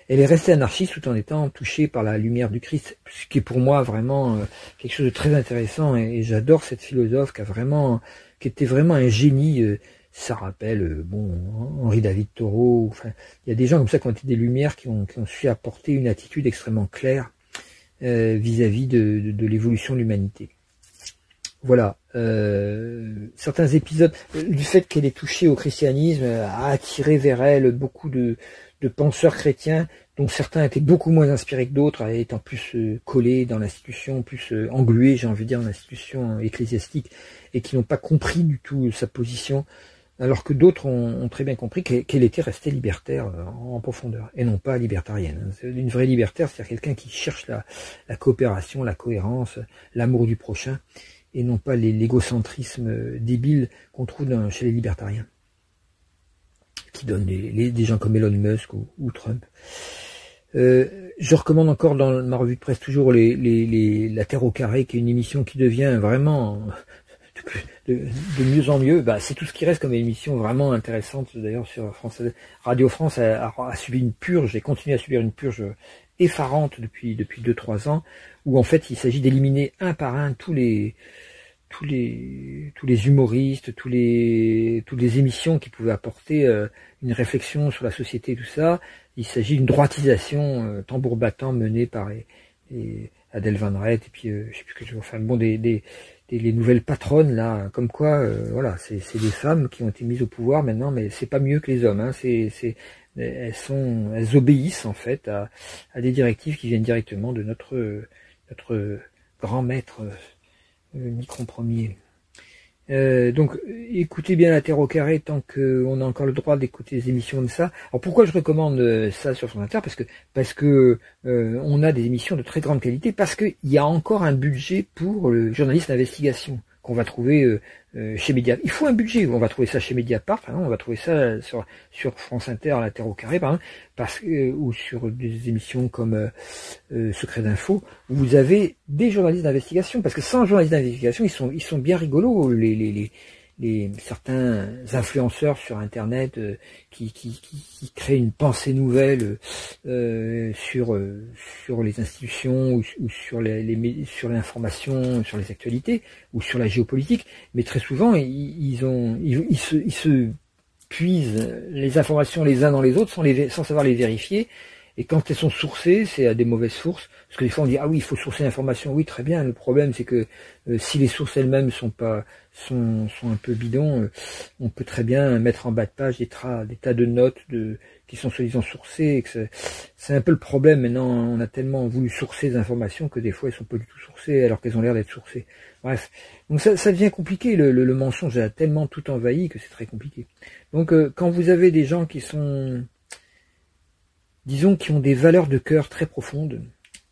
Speaker 1: Elle est restée anarchiste tout en étant touchée par la lumière du Christ, ce qui est pour moi vraiment quelque chose de très intéressant, et j'adore cette philosophe qui était vraiment un génie. Ça rappelle Henri David Thoreau. Enfin, il y a des gens comme ça qui ont été des lumières, qui ont su apporter une attitude extrêmement claire vis-à-vis de l'évolution de l'humanité. Voilà, certains épisodes, du fait qu'elle est touchée au christianisme, a attiré vers elle beaucoup de penseurs chrétiens, dont certains étaient beaucoup moins inspirés que d'autres, étant plus collés dans l'institution, plus englués, j'ai envie de dire, dans l'institution ecclésiastique, et qui n'ont pas compris du tout sa position, alors que d'autres ont très bien compris qu'elle était restée libertaire en profondeur, et non pas libertarienne. Une vraie libertaire, c'est-à-dire quelqu'un qui cherche la coopération, la cohérence, l'amour du prochain, et non pas l'égocentrisme débile qu'on trouve chez les libertariens, qui donnent des gens comme Elon Musk ou Trump. Je recommande encore dans ma revue de presse toujours la Terre au carré, qui est une émission qui devient vraiment de mieux en mieux. C'est tout ce qui reste comme émission vraiment intéressante. D'ailleurs, sur Radio France a subi une purge et continue à subir une purge effarante depuis 2-3 ans, où en fait il s'agit d'éliminer un par un tous les humoristes, toutes les émissions qui pouvaient apporter une réflexion sur la société et tout ça. Il s'agit d'une droitisation tambour battant menée par Adèle Van Rett, et puis je sais plus que je enfin bon les nouvelles patronnes là, comme quoi voilà, c'est des femmes qui ont été mises au pouvoir maintenant, mais c'est pas mieux que les hommes, hein. Elles obéissent en fait à des directives qui viennent directement de notre grand maître Micron Ier. Donc écoutez bien la Terre au carré tant qu'on a encore le droit d'écouter des émissions de ça. Alors pourquoi je recommande ça sur France Inter? Parce que on a des émissions de très grande qualité, parce qu'il y a encore un budget pour le journaliste d'investigation qu'on va trouver chez Mediapart. Il faut un budget, on va trouver ça chez Mediapart, par exemple, on va trouver ça sur France Inter, la Terre au carré, par exemple, ou sur des émissions comme Secret d'Info, où vous avez des journalistes d'investigation, parce que sans journalistes d'investigation, ils sont bien rigolos, certains influenceurs sur Internet qui créent une pensée nouvelle sur les institutions ou sur l'information, sur les actualités ou sur la géopolitique, mais très souvent ils se puisent les informations les uns dans les autres sans savoir les vérifier, Et quand elles sont sourcées, c'est à des mauvaises sources. Parce que des fois on dit ah oui, il faut sourcer l'information. Oui, très bien. Le problème c'est que si les sources elles-mêmes sont un peu bidons, on peut très bien mettre en bas de page des tas de notes qui sont soi-disant sourcées. C'est un peu le problème maintenant. On a tellement voulu sourcer des informations que des fois elles sont pas du tout sourcées alors qu'elles ont l'air d'être sourcées. Bref, donc ça devient compliqué. Le mensonge a tellement tout envahi que c'est très compliqué. Donc quand vous avez des gens qui sont, disons, qui ont des valeurs de cœur très profondes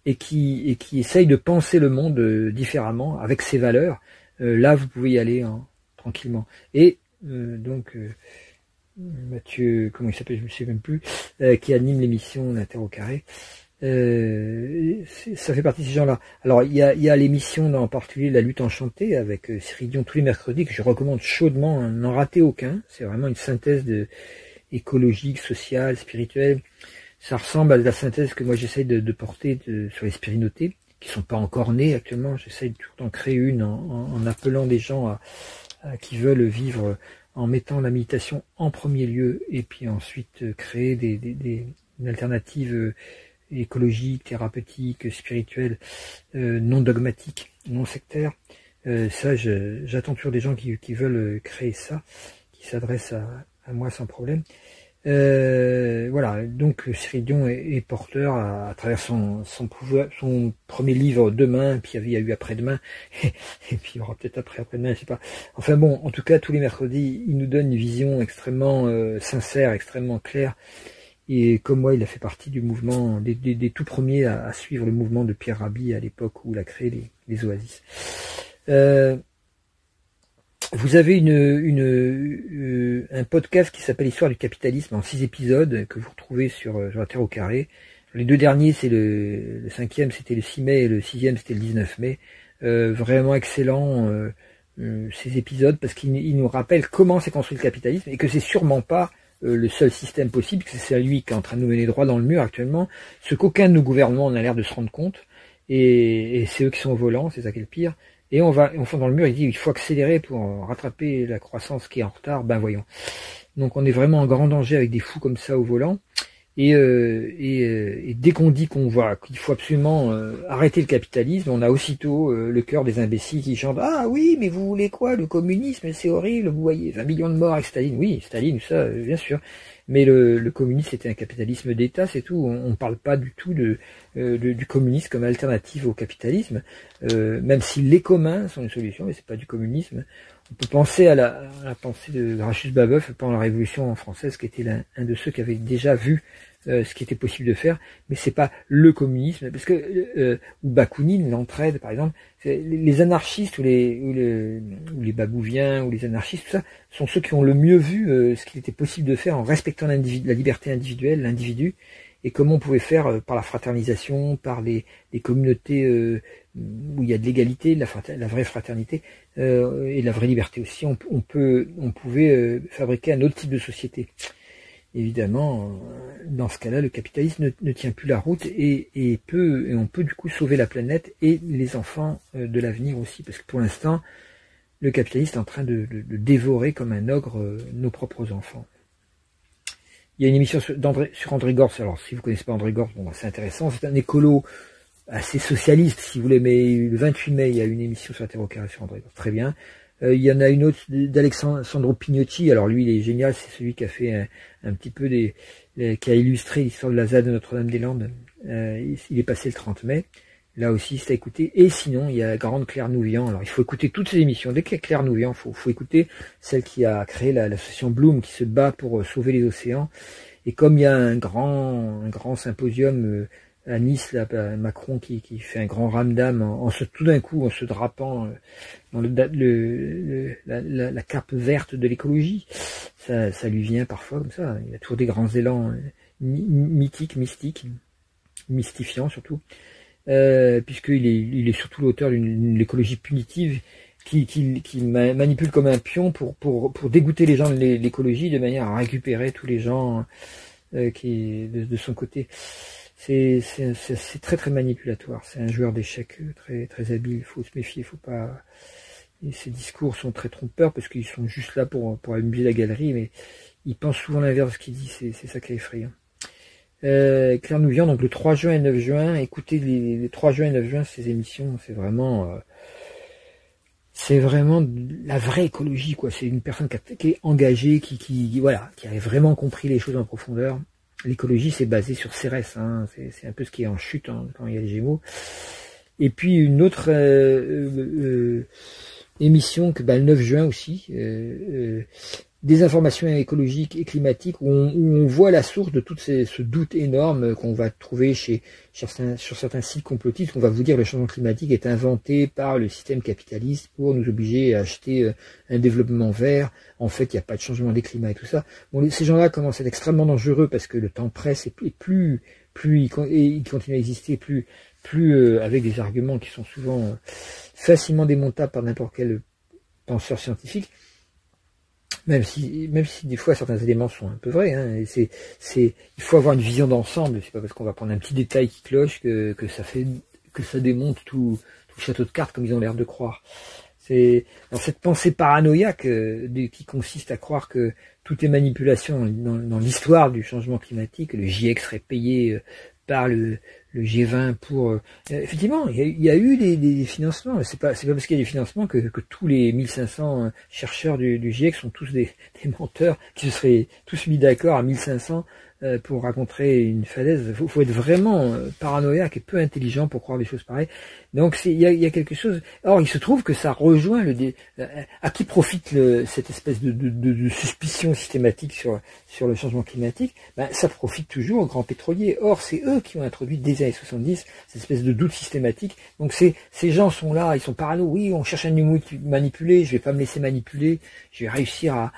Speaker 1: et qui essayent de penser le monde différemment avec ces valeurs, là vous pouvez y aller tranquillement. Et Mathieu, comment il s'appelle, je ne sais même plus, qui anime l'émission La Terre au carré, ça fait partie de ces gens-là. Alors il y a l'émission en particulier La Lutte Enchantée avec Cyril Dion tous les mercredis que je recommande chaudement, n'en ratez aucun. C'est vraiment une synthèse écologique, sociale, spirituelle. Ça ressemble à la synthèse que moi j'essaye de porter sur les spirinotés, qui sont pas encore nés actuellement. J'essaye toujours d'en créer une en appelant des gens qui veulent vivre en mettant la méditation en premier lieu et puis ensuite créer une alternative écologique, thérapeutique, spirituelle, non dogmatique, non sectaire. Ça, j'attends toujours des gens qui veulent créer ça, qui s'adressent à moi sans problème. Voilà, donc Cyril Dion est porteur à travers son premier livre Demain, puis il y a eu Après-demain, et puis il y aura peut-être après-demain, je sais pas. Enfin bon, en tout cas, tous les mercredis, il nous donne une vision extrêmement sincère, extrêmement claire, et comme moi, il a fait partie du mouvement, des tout premiers à suivre le mouvement de Pierre Rabhi à l'époque où il a créé les oasis. Vous avez un podcast qui s'appelle Histoire du capitalisme en 6 épisodes que vous retrouvez sur La Terre au carré. Les 2 derniers, c'est le 5e, c'était le 6 mai et le 6e, c'était le 19 mai. Vraiment excellent ces épisodes parce qu'ils nous rappellent comment s'est construit le capitalisme et que c'est sûrement pas le seul système possible, que c'est celui qui est en train de nous mener droit dans le mur actuellement, ce qu'aucun de nos gouvernements n'a l'air de se rendre compte, et c'est eux qui sont au volant, c'est ça qui est le pire. Et on fonce dans le mur, il dit il faut accélérer pour rattraper la croissance qui est en retard, ben voyons. Donc on est vraiment en grand danger avec des fous comme ça au volant. Et dès qu'on dit qu'il faut absolument arrêter le capitalisme, on a aussitôt le cœur des imbéciles qui chantent ah oui mais vous voulez quoi, le communisme c'est horrible, vous voyez 20 millions de morts avec Staline, oui Staline ça bien sûr, mais le communisme c'était un capitalisme d'État, c'est tout. On parle pas du tout du communisme comme alternative au capitalisme, même si les communs sont une solution, mais c'est pas du communisme. On peut penser à la pensée de Gracchus Babeuf pendant la Révolution française, qui était un de ceux qui avait déjà vu ce qui était possible de faire, mais c'est pas le communisme, parce que ou Bakounine, l'entraide par exemple, les anarchistes ou les babouviens ou les anarchistes, tout ça, sont ceux qui ont le mieux vu ce qu'il était possible de faire en respectant la liberté individuelle, l'individu, et comment on pouvait faire par la fraternisation, par les communautés où il y a de l'égalité, la vraie fraternité et la vraie liberté aussi. On pouvait fabriquer un autre type de société. Évidemment, dans ce cas-là, le capitalisme ne tient plus la route et on peut du coup sauver la planète et les enfants de l'avenir aussi, parce que pour l'instant, le capitalisme est en train de dévorer comme un ogre nos propres enfants. Il y a une émission sur André Gorz. Alors, si vous connaissez pas André Gorz, bon, c'est intéressant. C'est un écolo assez socialiste, si vous voulez, mais le 28 mai, il y a une émission sur la Terre au carré sur André Gorz. Très bien. Il y en a une autre d'Alessandro Pignotti. Alors lui, il est génial. C'est celui qui a fait un petit peu qui a illustré l'histoire de la ZAD de Notre-Dame-des-Landes. Il est passé le 30 mai. Là aussi, c'est à écouter. Et sinon, il y a la grande Claire Nouvian. Alors, il faut écouter toutes ces émissions. Dès qu'il y a Claire Nouvian, faut écouter celle qui a créé l'association Bloom, qui se bat pour sauver les océans. Et comme il y a un grand symposium à Nice, là, Macron qui fait un grand ramdam tout d'un coup en se drapant dans la cape verte de l'écologie, ça lui vient parfois comme ça. Il a toujours des grands élans mythiques, mystiques, mystifiants surtout. Puisqu'il est surtout l'auteur d'une écologie punitive qui manipule comme un pion pour dégoûter les gens de l'écologie de manière à récupérer tous les gens de son côté. C'est très très manipulatoire. C'est un joueur d'échecs très très habile. Il faut se méfier, faut pas. Et ses discours sont très trompeurs parce qu'ils sont juste là pour amuser la galerie, mais il pense souvent l'inverse de ce qu'il dit. C'est ça qui est effrayant. Claire Nouvian, donc le 3 juin et 9 juin. Écoutez les 3 juin et 9 juin, ces émissions, c'est vraiment la vraie écologie, quoi. C'est une personne qui est engagée, qui a vraiment compris les choses en profondeur. L'écologie, c'est basé sur Cérès, hein. C'est un peu ce qui est en chute, hein, quand il y a les Gémeaux. Et puis une autre émission le 9 juin aussi, des informations écologiques et climatiques, où on voit la source de tout ce doute énorme qu'on va trouver sur certains sites complotistes. On va vous dire que le changement climatique est inventé par le système capitaliste pour nous obliger à acheter un développement vert. En fait, il n'y a pas de changement des climats et tout ça. Bon, ces gens-là commencent à être extrêmement dangereux parce que le temps presse, et plus ils continuent à exister, plus avec des arguments qui sont souvent facilement démontables par n'importe quel penseur scientifique. Même si des fois certains éléments sont un peu vrais, hein, et il faut avoir une vision d'ensemble. C'est pas parce qu'on va prendre un petit détail qui cloche que ça démonte tout le château de cartes comme ils ont l'air de croire. Alors cette pensée paranoïaque qui consiste à croire que tout est manipulation dans l'histoire du changement climatique, le GIEC serait payé par le G20 pour... effectivement, il y a eu des financements. C'est pas parce qu'il y a des financements que tous les 1500 chercheurs du GIEC sont tous des menteurs qui se seraient tous mis d'accord à 1500 pour raconter une falaise. Faut être vraiment paranoïaque et peu intelligent pour croire des choses pareilles. Donc il y a quelque chose... Or, il se trouve que ça rejoint à qui profite cette espèce de suspicion systématique sur le changement climatique. Ça profite toujours aux grands pétroliers. Or, c'est eux qui ont introduit dès les années 70 cette espèce de doute systématique. Donc ces gens sont là, ils sont parano. Oui, on cherche à nous manipuler, je vais pas me laisser manipuler, je vais réussir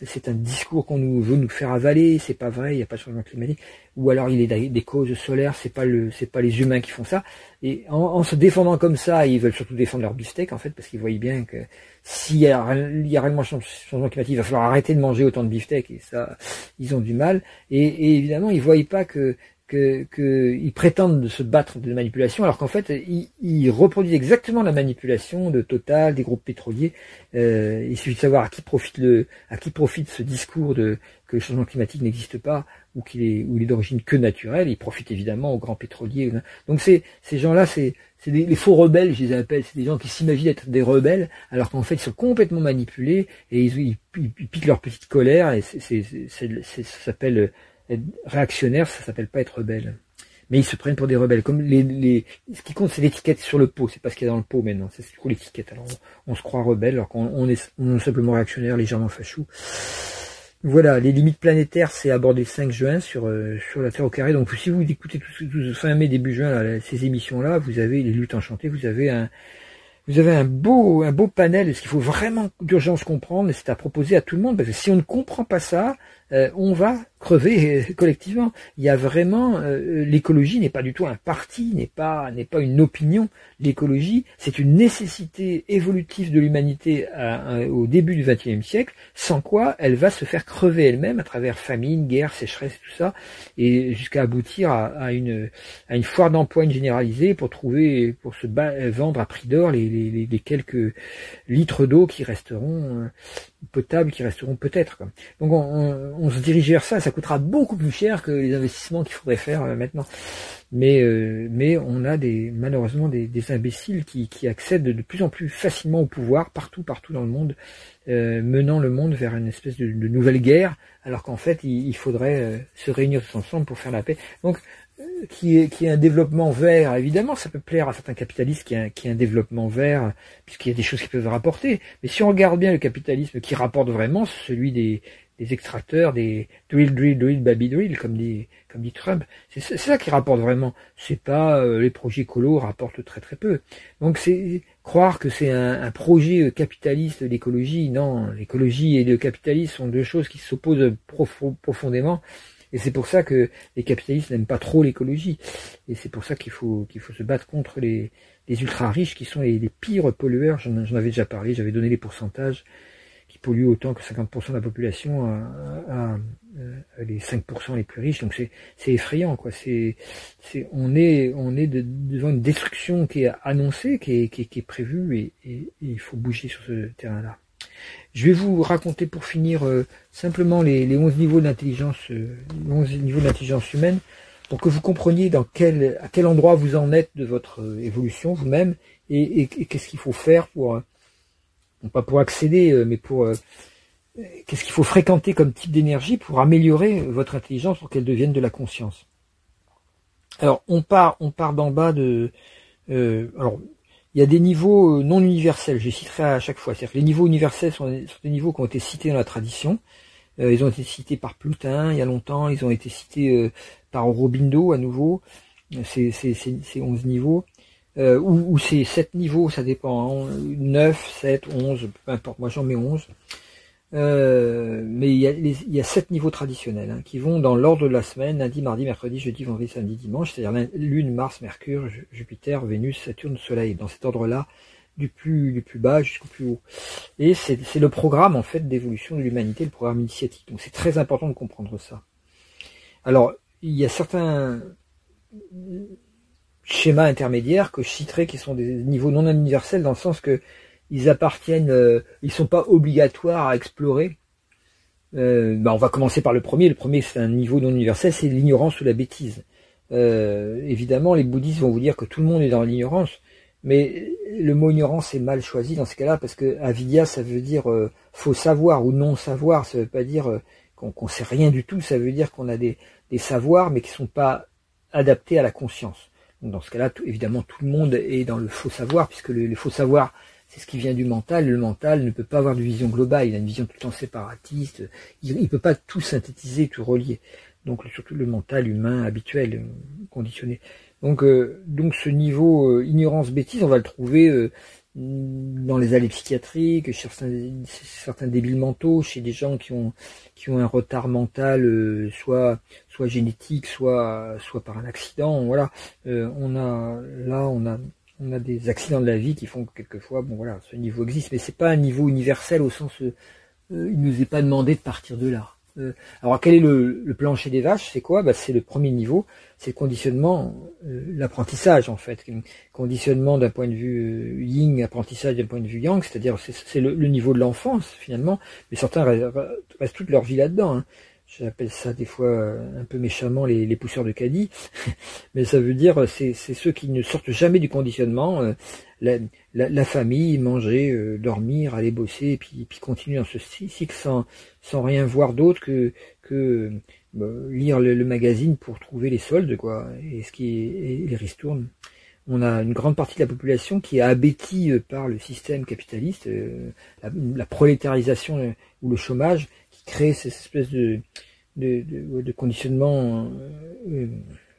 Speaker 1: c'est un discours qu'on veut nous faire avaler, c'est pas vrai, il n'y a pas de changement climatique. Ou alors il est des causes solaires, c'est pas les humains qui font ça. Et en se défendant comme ça, ils veulent surtout défendre leur beefsteak, en fait, parce qu'ils voient bien que s'il y a réellement changement climatique, il va falloir arrêter de manger autant de beefsteak, et ça, ils ont du mal. Et évidemment, ils voient pas qu'ils prétendent se battre de manipulation, alors qu'en fait, ils reproduisent exactement la manipulation de Total, des groupes pétroliers. Il suffit de savoir à qui profite ce discours que le changement climatique n'existe pas, ou qu'il est d'origine que naturelle. Il profite évidemment aux grands pétroliers. Donc ces gens-là, c'est les faux rebelles, je les appelle. C'est des gens qui s'imaginent être des rebelles, alors qu'en fait, ils sont complètement manipulés, et ils piquent leur petite colère, et ça s'appelle être réactionnaire, ça s'appelle pas être rebelle. Mais ils se prennent pour des rebelles. Comme ce qui compte, c'est l'étiquette sur le pot. C'est pas ce qu'il y a dans le pot maintenant. C'est du coup l'étiquette. Alors on se croit rebelle alors qu'on est simplement réactionnaire, légèrement fachou. Voilà, les limites planétaires, c'est abordé le 5 juin sur la Terre au carré. Donc si vous écoutez tout fin mai, début juin, là, ces émissions-là, vous avez les luttes enchantées, vous avez un beau panel. Et ce qu'il faut vraiment d'urgence comprendre, et c'est à proposer à tout le monde, parce que si on ne comprend pas ça, on va crever collectivement. Il y a vraiment l'écologie n'est pas du tout un parti, n'est pas une opinion. L'écologie, c'est une nécessité évolutive de l'humanité au début du XXe siècle, sans quoi elle va se faire crever elle-même à travers famine, guerre, sécheresse, tout ça, et jusqu'à aboutir à une foire d'empoigne généralisée pour se vendre à prix d'or les quelques litres d'eau qui resteront potables, qui resteront peut-être. Donc on se dirige vers ça coûtera beaucoup plus cher que les investissements qu'il faudrait faire maintenant. Mais on a malheureusement des imbéciles qui accèdent de plus en plus facilement au pouvoir partout dans le monde, menant le monde vers une espèce de nouvelle guerre, alors qu'en fait il faudrait se réunir tous ensemble pour faire la paix. Donc qui est un développement vert, évidemment ça peut plaire à certains capitalistes qui est un développement vert, puisqu'il y a des choses qui peuvent rapporter. Mais si on regarde bien le capitalisme qui rapporte vraiment, c'est celui des extracteurs, des drill, baby drill, comme dit Trump. C'est ça qui rapporte vraiment. C'est pas les projets écolos rapportent très très peu. Donc c'est croire que c'est un projet capitaliste d'écologie. Non, l'écologie et le capitalisme sont deux choses qui s'opposent profondément. Et c'est pour ça que les capitalistes n'aiment pas trop l'écologie. Et c'est pour ça qu'il faut se battre contre les ultra riches qui sont les pires pollueurs. J'en avais déjà parlé, j'avais donné les pourcentages, qui polluent autant que 50% de la population à les 5% les plus riches. Donc c'est effrayant, quoi. On est devant une destruction qui est annoncée, qui est prévue, et il faut bouger sur ce terrain-là. Je vais vous raconter pour finir simplement les 11 niveaux d'intelligence, 11 niveaux d'intelligence humaine, pour que vous compreniez à quel endroit vous en êtes de votre évolution vous-même, et qu'est-ce qu'il faut faire pour, non pas pour accéder, mais pour qu'est-ce qu'il faut fréquenter comme type d'énergie pour améliorer votre intelligence pour qu'elle devienne de la conscience. Alors on part d'en bas de alors il y a des niveaux non universels, je les citerai à chaque fois. C'est-à-dire que les niveaux universels sont des niveaux qui ont été cités dans la tradition. Ils ont été cités par Ploutin il y a longtemps, ils ont été cités par Aurobindo à nouveau. C'est 11 niveaux. Ou c'est 7 niveaux, ça dépend. Hein. 9, 7, 11, peu importe, moi j'en mets 11. Mais il y a 7 niveaux traditionnels hein, qui vont dans l'ordre de la semaine, lundi, mardi, mercredi, jeudi, vendredi, samedi, dimanche, c'est-à-dire Lune, Mars, Mercure, Jupiter, Vénus, Saturne, Soleil, dans cet ordre-là, du plus bas jusqu'au plus haut. Et c'est le programme en fait d'évolution de l'humanité, le programme initiatique. Donc c'est très important de comprendre ça. Alors, il y a certains schémas intermédiaires que je citerai qui sont des niveaux non universels dans le sens que ils appartiennent, ils sont pas obligatoires à explorer. On va commencer par le premier. Le premier, c'est un niveau non universel, c'est l'ignorance ou la bêtise. Évidemment, les bouddhistes vont vous dire que tout le monde est dans l'ignorance, mais le mot ignorance est mal choisi dans ce cas-là, parce que avidya, ça veut dire faux savoir ou non savoir. Ça veut pas dire qu'on sait rien du tout. Ça veut dire qu'on a des savoirs, mais qui sont pas adaptés à la conscience. Donc dans ce cas-là, évidemment, tout le monde est dans le faux savoir, puisque le faux savoir, c'est ce qui vient du mental. Le mental ne peut pas avoir de vision globale, il a une vision tout le temps séparatiste, il ne peut pas tout synthétiser, tout relier. Donc surtout le mental humain habituel, conditionné. Donc ce niveau ignorance-bêtise, on va le trouver dans les allées psychiatriques, chez certains débiles mentaux, chez des gens qui ont un retard mental, soit génétique, soit par un accident. Voilà, on a des accidents de la vie qui font que quelquefois, bon voilà, ce niveau existe, mais c'est pas un niveau universel au sens, il nous est pas demandé de partir de là. Alors quel est le plancher des vaches? C'est quoi? C'est le premier niveau, c'est le conditionnement, l'apprentissage en fait, conditionnement d'un point de vue yin, apprentissage d'un point de vue yang, c'est-à-dire c'est le niveau de l'enfance finalement, mais certains restent toute leur vie là-dedans. Hein. J'appelle ça des fois un peu méchamment les pousseurs de caddie, mais ça veut dire c'est ceux qui ne sortent jamais du conditionnement, la famille, manger, dormir, aller bosser, et puis continuer dans ce cycle sans rien voir d'autre que lire le magazine pour trouver les soldes, quoi, et les ristournes. On a une grande partie de la population qui est abétie par le système capitaliste, la prolétarisation ou le chômage, qui crée cette espèce de conditionnement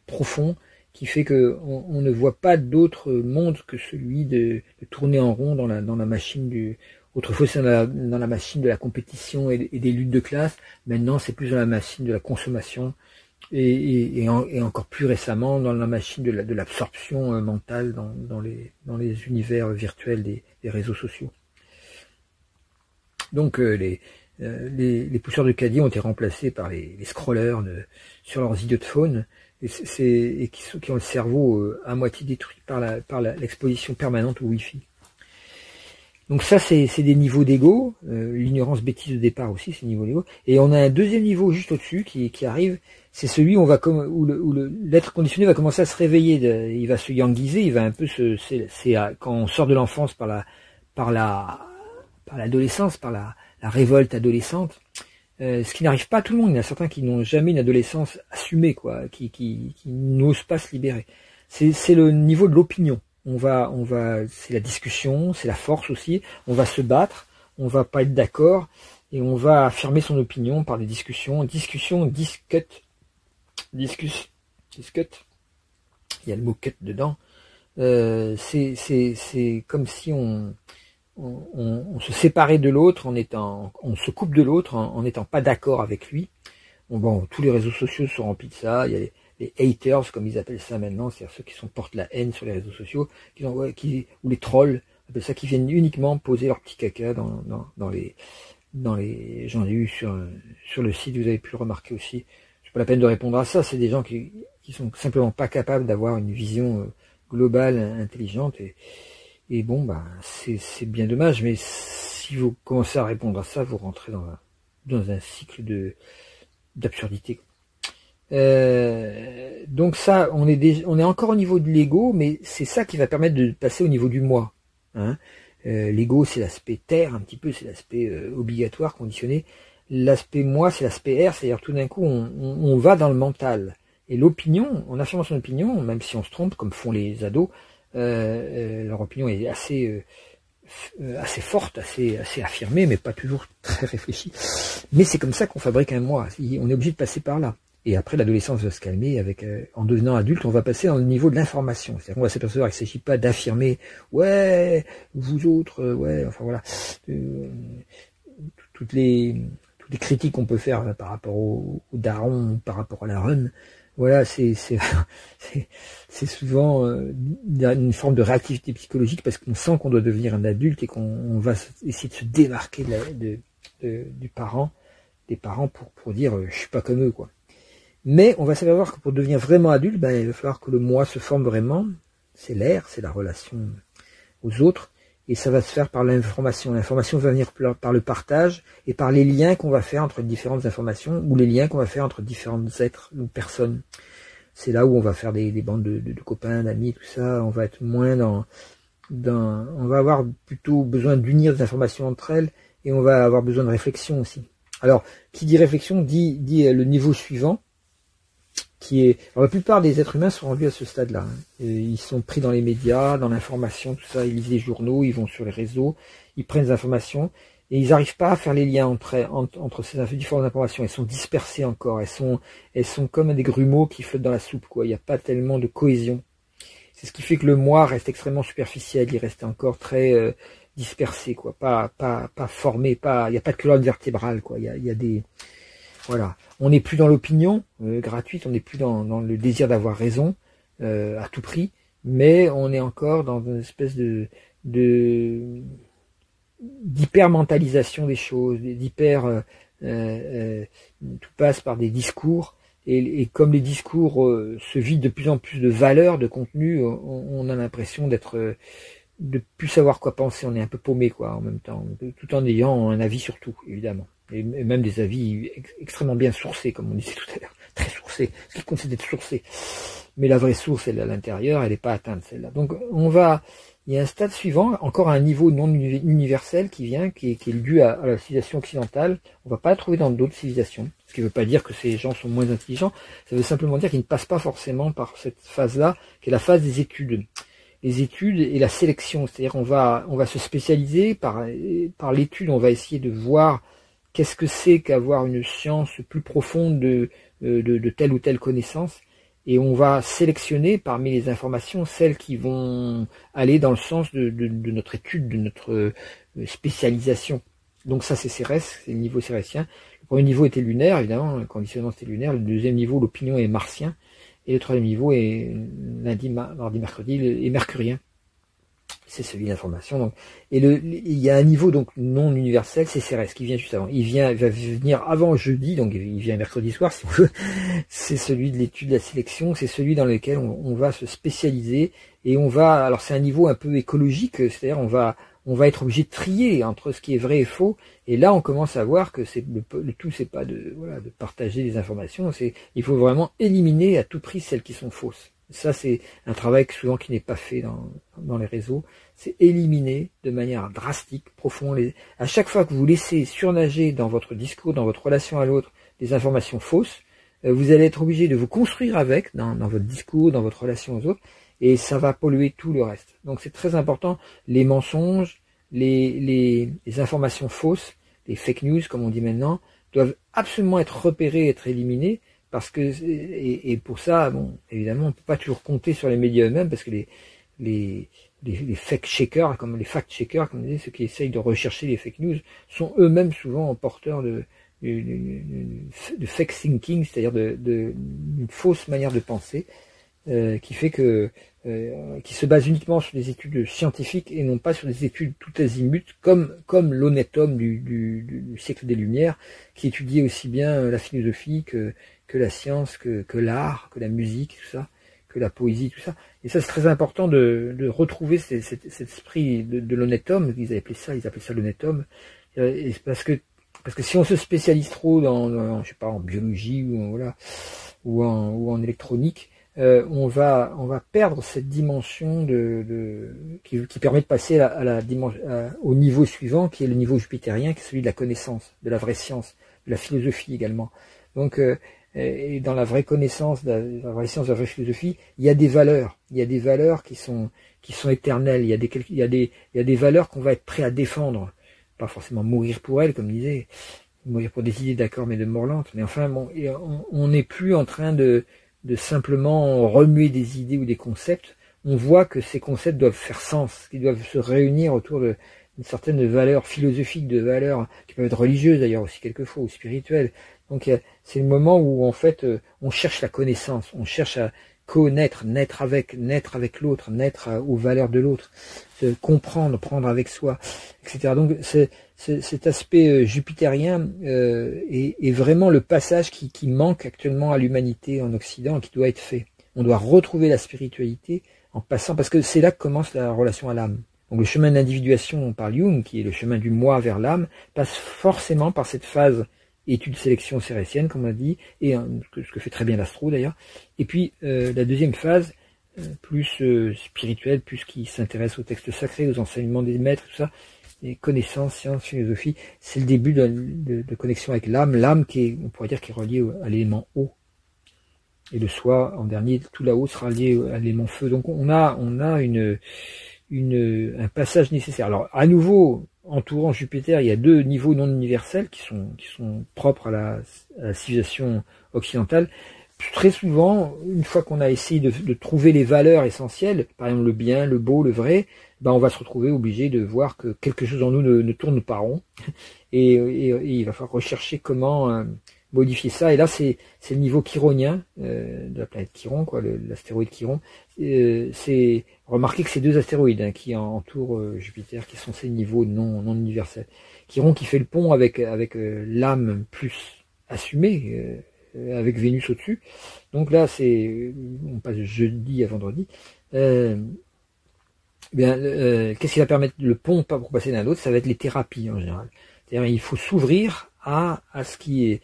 Speaker 1: profond qui fait que on ne voit pas d'autre monde que celui de tourner en rond dans la machine autrefois c'est dans la machine de la compétition et des luttes de classe. Maintenant c'est plus dans la machine de la consommation et encore plus récemment dans la machine de l'absorption mentale dans les univers virtuels des réseaux sociaux. Donc les pousseurs de caddie ont été remplacés par les scrollers sur leurs idiotes-phones et qui ont le cerveau à moitié détruit par l'exposition permanente au Wi-Fi. Donc ça, c'est des niveaux d'ego, l'ignorance bêtise de départ aussi, c'est niveau d'ego. Et on a un deuxième niveau juste au-dessus qui arrive, c'est celui où l'être conditionné va commencer à se réveiller, il va se yangiser, il va un peu quand on sort de l'enfance par l'adolescence, par la révolte adolescente, ce qui n'arrive pas à tout le monde. Il y en a certains qui n'ont jamais une adolescence assumée, quoi, qui n'osent pas se libérer. C'est le niveau de l'opinion. C'est la discussion, c'est la force aussi. On va se battre, on va pas être d'accord et on va affirmer son opinion par des discussions. Discute. Il y a le mot cut dedans. C'est comme si on se séparait de l'autre on se coupe de l'autre en n'étant pas d'accord avec lui. Bon, tous les réseaux sociaux sont remplis de ça. Il y a les haters, comme ils appellent ça maintenant, c'est-à-dire ceux qui portent la haine sur les réseaux sociaux, ou les trolls, on appelle ça, qui viennent uniquement poser leur petit caca dans les j'en ai eu sur le site, vous avez pu le remarquer aussi. C'est pas la peine de répondre à ça, c'est des gens qui sont simplement pas capables d'avoir une vision globale, intelligente, et bon, c'est bien dommage, mais si vous commencez à répondre à ça, vous rentrez dans un cycle d'absurdité. Donc ça, on est encore au niveau de l'ego, mais c'est ça qui va permettre de passer au niveau du moi. Hein. L'ego, c'est l'aspect terre, un petit peu, c'est l'aspect obligatoire, conditionné. L'aspect moi, c'est l'aspect R, c'est-à-dire tout d'un coup, on va dans le mental. Et l'opinion, en affirmant son opinion, même si on se trompe, comme font les ados, leur opinion est assez forte, assez affirmée, mais pas toujours très réfléchie. Mais c'est comme ça qu'on fabrique un moi. On est obligé de passer par là. Et après, l'adolescence va se calmer. En devenant adulte, on va passer dans le niveau de l'information. C'est-à-dire qu'on va s'apercevoir qu'il ne s'agit pas d'affirmer « ouais, vous autres, ouais », enfin voilà. Toutes les critiques qu'on peut faire par rapport au daron, par rapport à la run, voilà, c'est souvent une forme de réactivité psychologique parce qu'on sent qu'on doit devenir un adulte et qu'on va essayer de se démarquer des parents pour dire je suis pas comme eux, quoi. Mais on va savoir que pour devenir vraiment adulte, il va falloir que le moi se forme vraiment. C'est l'air, c'est la relation aux autres. Et ça va se faire par l'information. L'information va venir par le partage et par les liens qu'on va faire entre différentes informations ou les liens qu'on va faire entre différents êtres ou personnes. C'est là où on va faire des bandes de copains, d'amis, tout ça. On va être moins on va avoir plutôt besoin d'unir des informations entre elles et on va avoir besoin de réflexion aussi. Alors, qui dit réflexion dit le niveau suivant. Alors, la plupart des êtres humains sont rendus à ce stade-là. Hein. Ils sont pris dans les médias, dans l'information, tout ça. Ils lisent les journaux, ils vont sur les réseaux, ils prennent des informations et ils n'arrivent pas à faire les liens entre ces différentes informations. Elles sont dispersées encore. Elles sont comme des grumeaux qui flottent dans la soupe, quoi. Il n'y a pas tellement de cohésion. C'est ce qui fait que le moi reste extrêmement superficiel. Il reste encore très dispersé, quoi. Pas formé. Il n'y a pas de colonne vertébrale, quoi. Il y a des Voilà, on n'est plus dans l'opinion gratuite, on n'est plus dans le désir d'avoir raison à tout prix, mais on est encore dans une espèce d'hyper-mentalisation des choses, tout passe par des discours, et comme les discours se vident de plus en plus de valeur, de contenu, on a l'impression de plus savoir quoi penser, on est un peu paumé, quoi, en même temps, tout en ayant un avis sur tout, évidemment. Et même des avis extrêmement bien sourcés, comme on disait tout à l'heure, très sourcés. Ce qui compte, c'est d'être sourcé. Mais la vraie source, elle est à l'intérieur, elle n'est pas atteinte, celle-là. Donc, il y a un stade suivant, encore un niveau non universel qui est dû à la civilisation occidentale. On va pas le trouver dans d'autres civilisations. Ce qui ne veut pas dire que ces gens sont moins intelligents. Ça veut simplement dire qu'ils ne passent pas forcément par cette phase-là, qui est la phase des études. Les études et la sélection. C'est-à-dire, on va se spécialiser par l'étude, on va essayer de voir qu'est-ce que c'est qu'avoir une science plus profonde de telle ou telle connaissance, et on va sélectionner parmi les informations celles qui vont aller dans le sens de notre étude, de notre spécialisation. Donc ça, c'est Cérès, c'est le niveau cérésien. Le premier niveau était lunaire, évidemment, le conditionnement c'était lunaire. Le deuxième niveau, l'opinion, est martien. Et le troisième niveau est lundi, mardi, mercredi, et mercurien. C'est celui d'information. Donc, il y a un niveau donc non universel, c'est Cérès qui vient juste avant. Il va venir avant jeudi, donc il vient mercredi soir si on veut. C'est celui de l'étude de la sélection, c'est celui dans lequel on va se spécialiser et alors c'est un niveau un peu écologique, c'est-à-dire on va être obligé de trier entre ce qui est vrai et faux. Et là, on commence à voir que le tout, c'est pas de partager des informations. Il faut vraiment éliminer à tout prix celles qui sont fausses. Ça, c'est un travail souvent qui n'est pas fait dans les réseaux. C'est éliminer de manière drastique, profonde. À chaque fois que vous laissez surnager dans votre discours, dans votre relation à l'autre, des informations fausses, vous allez être obligé de vous construire avec, dans votre discours, dans votre relation aux autres, et ça va polluer tout le reste. Donc c'est très important, les mensonges, les informations fausses, les fake news, comme on dit maintenant, doivent absolument être repérés, être éliminés, parce que, et pour ça, bon, évidemment, on peut pas toujours compter sur les médias eux-mêmes, parce que les fact-checkers, comme on disait, ceux qui essayent de rechercher les fake news, sont eux-mêmes souvent porteurs de fake thinking, c'est-à-dire d'une fausse manière de penser, qui fait qui se base uniquement sur des études scientifiques et non pas sur des études tout azimut, comme l'honnête homme du siècle des Lumières, qui étudiait aussi bien la philosophie que la science, que l'art, que la musique, tout ça, que la poésie, tout ça. Et ça, c'est très important de retrouver cet esprit de l'honnête homme. Ils appelaient ça l'honnête homme. Et parce que si on se spécialise trop je sais pas, en biologie ou en électronique, on va perdre cette dimension qui permet de passer au niveau suivant, qui est le niveau jupitérien, qui est celui de la connaissance, de la vraie science, de la philosophie également. Donc, et dans la vraie connaissance, la vraie science, la vraie philosophie, il y a des valeurs qui sont éternelles. Il y a des valeurs qu'on va être prêt à défendre, pas forcément mourir pour elles, comme disait, mourir pour des idées, d'accord, mais de mort lente. Mais enfin, bon, on n'est plus en train de simplement remuer des idées ou des concepts. On voit que ces concepts doivent faire sens, qu'ils doivent se réunir autour d'une certaine valeur philosophique, de valeurs qui peuvent être religieuses d'ailleurs aussi quelquefois, ou spirituelles. Donc c'est le moment où en fait on cherche la connaissance, on cherche à connaître, naître avec l'autre, naître aux valeurs de l'autre, comprendre, prendre avec soi, etc. Donc cet aspect jupitérien est vraiment le passage qui manque actuellement à l'humanité en Occident et qui doit être fait. On doit retrouver la spiritualité en passant, parce que c'est là que commence la relation à l'âme. Donc le chemin d'individuation par Jung, qui est le chemin du moi vers l'âme, passe forcément par cette phase étude sélection cérétienne, comme on a dit, et ce que fait très bien l'astro d'ailleurs. Et puis la deuxième phase, plus spirituelle, plus qui s'intéresse aux textes sacrés, aux enseignements des maîtres, tout ça, et connaissances, sciences, philosophie, c'est le début de connexion avec l'âme qui est, on pourrait dire, qui est reliée à l'élément eau. Et le soi, en dernier, tout là-haut sera lié à l'élément feu. Donc on a un passage nécessaire. Alors à nouveau, entourant Jupiter, il y a deux niveaux non universels qui sont propres à la civilisation occidentale. Très souvent, une fois qu'on a essayé de trouver les valeurs essentielles, par exemple le bien, le beau, le vrai, ben on va se retrouver obligé de voir que quelque chose en nous ne tourne pas rond, et il va falloir rechercher comment modifier ça. Et là, c'est le niveau chironien de la planète Chiron, quoi, l'astéroïde Chiron. C'est remarquez que c'est deux astéroïdes qui entourent Jupiter, qui sont ces niveaux non universels. Chiron qui fait le pont avec l'âme plus assumée, avec Vénus au-dessus. Donc là, on passe de jeudi à vendredi. Qu'est-ce qui va permettre le pont pour passer d'un à l'autre? Ça va être les thérapies en général. C'est-à-dire, il faut s'ouvrir à ce qui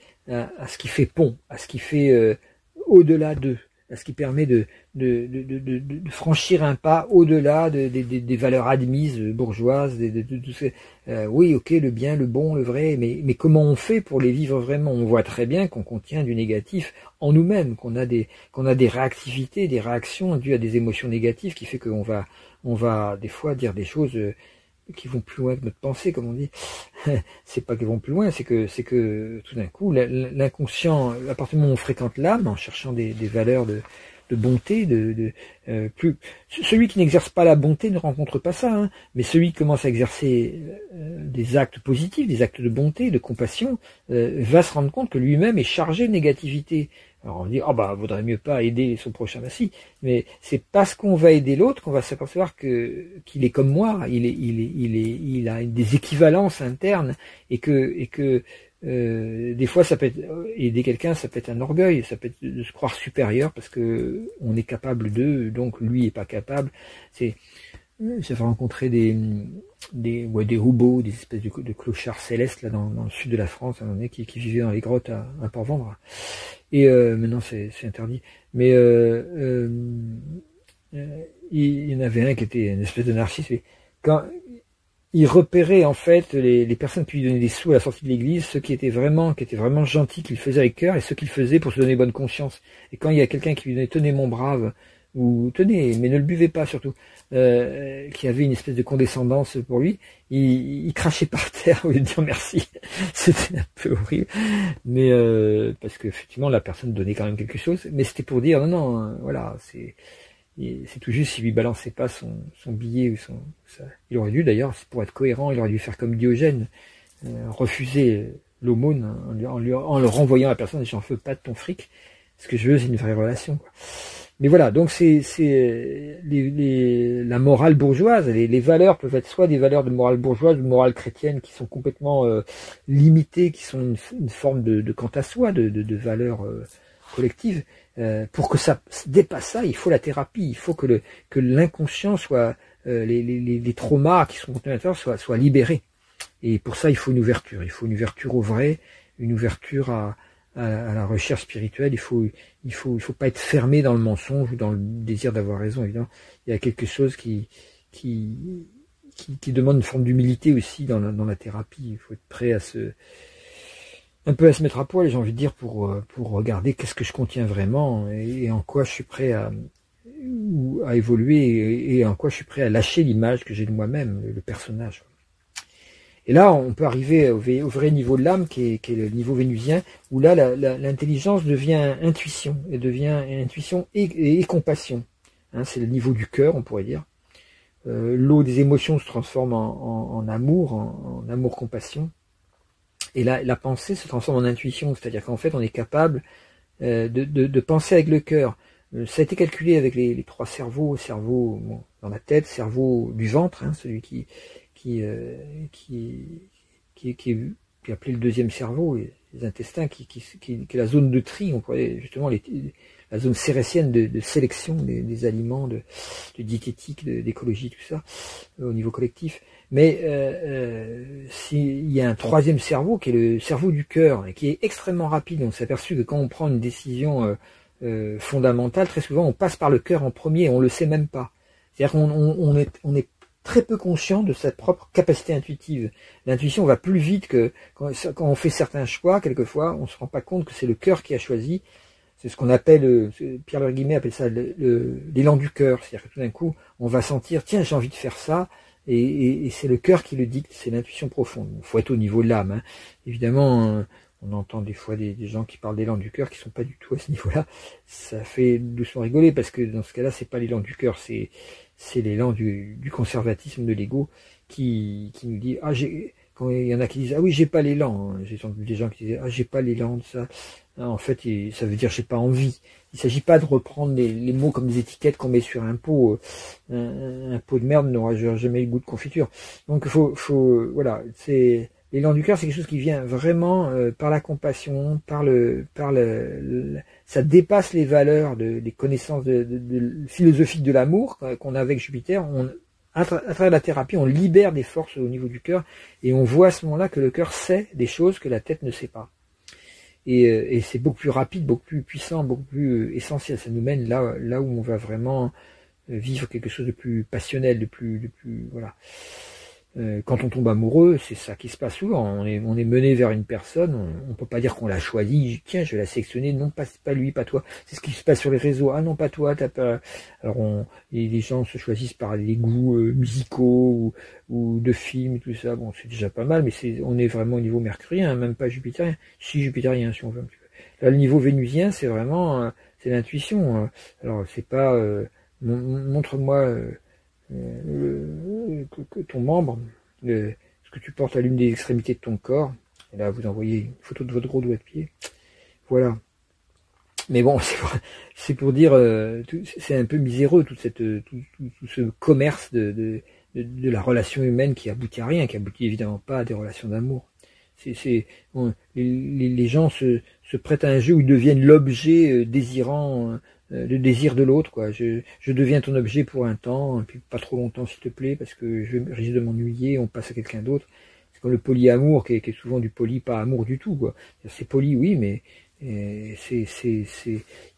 Speaker 1: fait pont, à ce qui fait au-delà d'eux, à ce qui permet de franchir un pas au-delà des valeurs admises bourgeoises, oui, ok, le bien, le bon, le vrai, mais comment on fait pour les vivre vraiment? On voit très bien qu'on contient du négatif en nous-mêmes, qu'on a des réactivités, des réactions dues à des émotions négatives, qui fait qu'on va des fois dire des choses qui vont plus loin que notre pensée, comme on dit. C'est pas qu'ils vont plus loin, c'est que tout d'un coup, l'inconscient, à partir du moment où on fréquente l'âme, en cherchant des valeurs de bonté, celui qui n'exerce pas la bonté ne rencontre pas ça, mais celui qui commence à exercer des actes positifs, des actes de bonté, de compassion, va se rendre compte que lui-même est chargé de négativité. Alors on dit, vaudrait mieux pas aider son prochain, si, mais c'est parce qu'on va aider l'autre qu'on va s'apercevoir qu'il est comme moi, il a des équivalences internes, et que des fois ça peut être, aider quelqu'un, ça peut être un orgueil, ça peut être de se croire supérieur parce que on est capable d'eux, donc lui est pas capable. J'avais rencontré des houbots, des espèces de clochards célestes là dans le sud de la France, qui vivaient dans les grottes à Port-Vendre. Et maintenant c'est interdit. Mais il y en avait un qui était une espèce de narcisse. Quand il repérait en fait les personnes qui lui donnaient des sous à la sortie de l'église, ceux qui étaient vraiment gentils, qui le faisaient avec cœur, et ceux qui le faisaient pour se donner bonne conscience. Et quand il y a quelqu'un qui lui donnait tenez mon brave, ou tenez, mais ne le buvez pas surtout, qui avait une espèce de condescendance pour lui, il crachait par terre au lieu de dire merci. C'était un peu horrible, mais parce que effectivement la personne donnait quand même quelque chose, mais c'était pour dire non, voilà, c'est tout juste s'il lui balançait pas son billet ou ça. Il aurait dû d'ailleurs, pour être cohérent, il aurait dû faire comme Diogène, refuser l'aumône en le renvoyant à la personne, j'en veux pas de ton fric, ce que je veux c'est une vraie relation, quoi. Mais voilà, donc c'est la morale bourgeoise, les valeurs peuvent être soit des valeurs de morale bourgeoise ou de morale chrétienne qui sont complètement limitées, qui sont une forme de quant à soi, de valeurs collective, pour que ça dépasse ça, il faut la thérapie, il faut que l'inconscient soit, les traumas qui sont contenus à l'intérieur soient libérés. Et pour ça, il faut une ouverture au vrai, une ouverture à la recherche spirituelle. Il faut pas être fermé dans le mensonge ou dans le désir d'avoir raison, évidemment. Il y a quelque chose qui demande une forme d'humilité aussi dans la thérapie. Il faut être prêt un peu à se mettre à poil, j'ai envie de dire, pour regarder qu'est-ce que je contiens vraiment et en quoi je suis prêt à évoluer et en quoi je suis prêt à lâcher l'image que j'ai de moi-même, le personnage. Et là, on peut arriver au vrai niveau de l'âme, qui est le niveau vénusien, où là, l'intelligence devient intuition, et devient intuition et compassion. Hein, c'est le niveau du cœur, on pourrait dire. L'eau des émotions se transforme en amour, en amour-compassion. Et là, la pensée se transforme en intuition, c'est-à-dire qu'en fait, on est capable de penser avec le cœur. Ça a été calculé avec les trois cerveaux, cerveau dans la tête, cerveau du ventre, hein, celui qui est appelé le deuxième cerveau, et les intestins, qui est la zone de tri, on pourrait justement la zone cérétienne de sélection des aliments, de diététique, d'écologie, tout ça, au niveau collectif. Mais s'il y a un troisième cerveau, qui est le cerveau du cœur, et qui est extrêmement rapide, on s'est aperçu que quand on prend une décision fondamentale, très souvent on passe par le cœur en premier, et on le sait même pas. C'est-à-dire qu'on est très peu conscient de sa propre capacité intuitive. L'intuition va plus vite que quand on fait certains choix, quelquefois, on se rend pas compte que c'est le cœur qui a choisi. C'est ce qu'on appelle, Pierre Guimet appelle ça l'élan du cœur. C'est-à-dire que tout d'un coup, on va sentir, tiens, j'ai envie de faire ça, et c'est le cœur qui le dicte, c'est l'intuition profonde. Il faut être au niveau de l'âme. Hein. Évidemment, on entend des fois des gens qui parlent d'élan du cœur qui sont pas du tout à ce niveau-là. Ça fait doucement rigoler, parce que dans ce cas-là, c'est pas l'élan du cœur, c'est l'élan du conservatisme de l'ego qui nous dit, quand il y en a qui disent, ah oui, j'ai pas l'élan, j'ai entendu des gens qui disent, ah j'ai pas l'élan de ça. En fait, ça veut dire j'ai pas envie. Il s'agit pas de reprendre les mots comme des étiquettes qu'on met sur un pot. Un pot de merde n'aura jamais eu le goût de confiture. Donc voilà, c'est l'élan du cœur, c'est quelque chose qui vient vraiment par la compassion, ça dépasse les valeurs des connaissances philosophiques de l'amour qu'on a avec Jupiter. À travers la thérapie, on libère des forces au niveau du cœur, et on voit à ce moment-là que le cœur sait des choses que la tête ne sait pas. Et c'est beaucoup plus rapide, beaucoup plus puissant, beaucoup plus essentiel. Ça nous mène là où on va vraiment vivre quelque chose de plus passionnel, de plus voilà. Quand on tombe amoureux, c'est ça qui se passe souvent. On est mené vers une personne, on peut pas dire qu'on l'a choisi, tiens, je vais la sélectionner, non, pas lui, pas toi. C'est ce qui se passe sur les réseaux, ah non, pas toi, t'as pas. Alors les gens se choisissent par les goûts musicaux ou de films, tout ça. Bon, c'est déjà pas mal, mais on est vraiment au niveau mercurien, hein, même pas jupitérien. Si jupitérien, si on veut un petit peu. Là, le niveau vénusien, c'est vraiment, c'est l'intuition. Alors, c'est pas, montre-moi. Que ton membre, ce que tu portes à l'une des extrémités de ton corps, et là vous envoyez une photo de votre gros doigt de pied, voilà. Mais bon, c'est pour dire, c'est un peu miséreux tout ce commerce de la relation humaine qui aboutit à rien, qui aboutit évidemment pas à des relations d'amour. Les gens se prêtent à un jeu où ils deviennent l'objet désirant, le désir de l'autre, quoi. Je deviens ton objet pour un temps, et puis pas trop longtemps s'il te plaît, parce que je risque de m'ennuyer, on passe à quelqu'un d'autre. C'est comme le polyamour, qui est souvent du poly, pas amour du tout, quoi. C'est poly, oui, mais il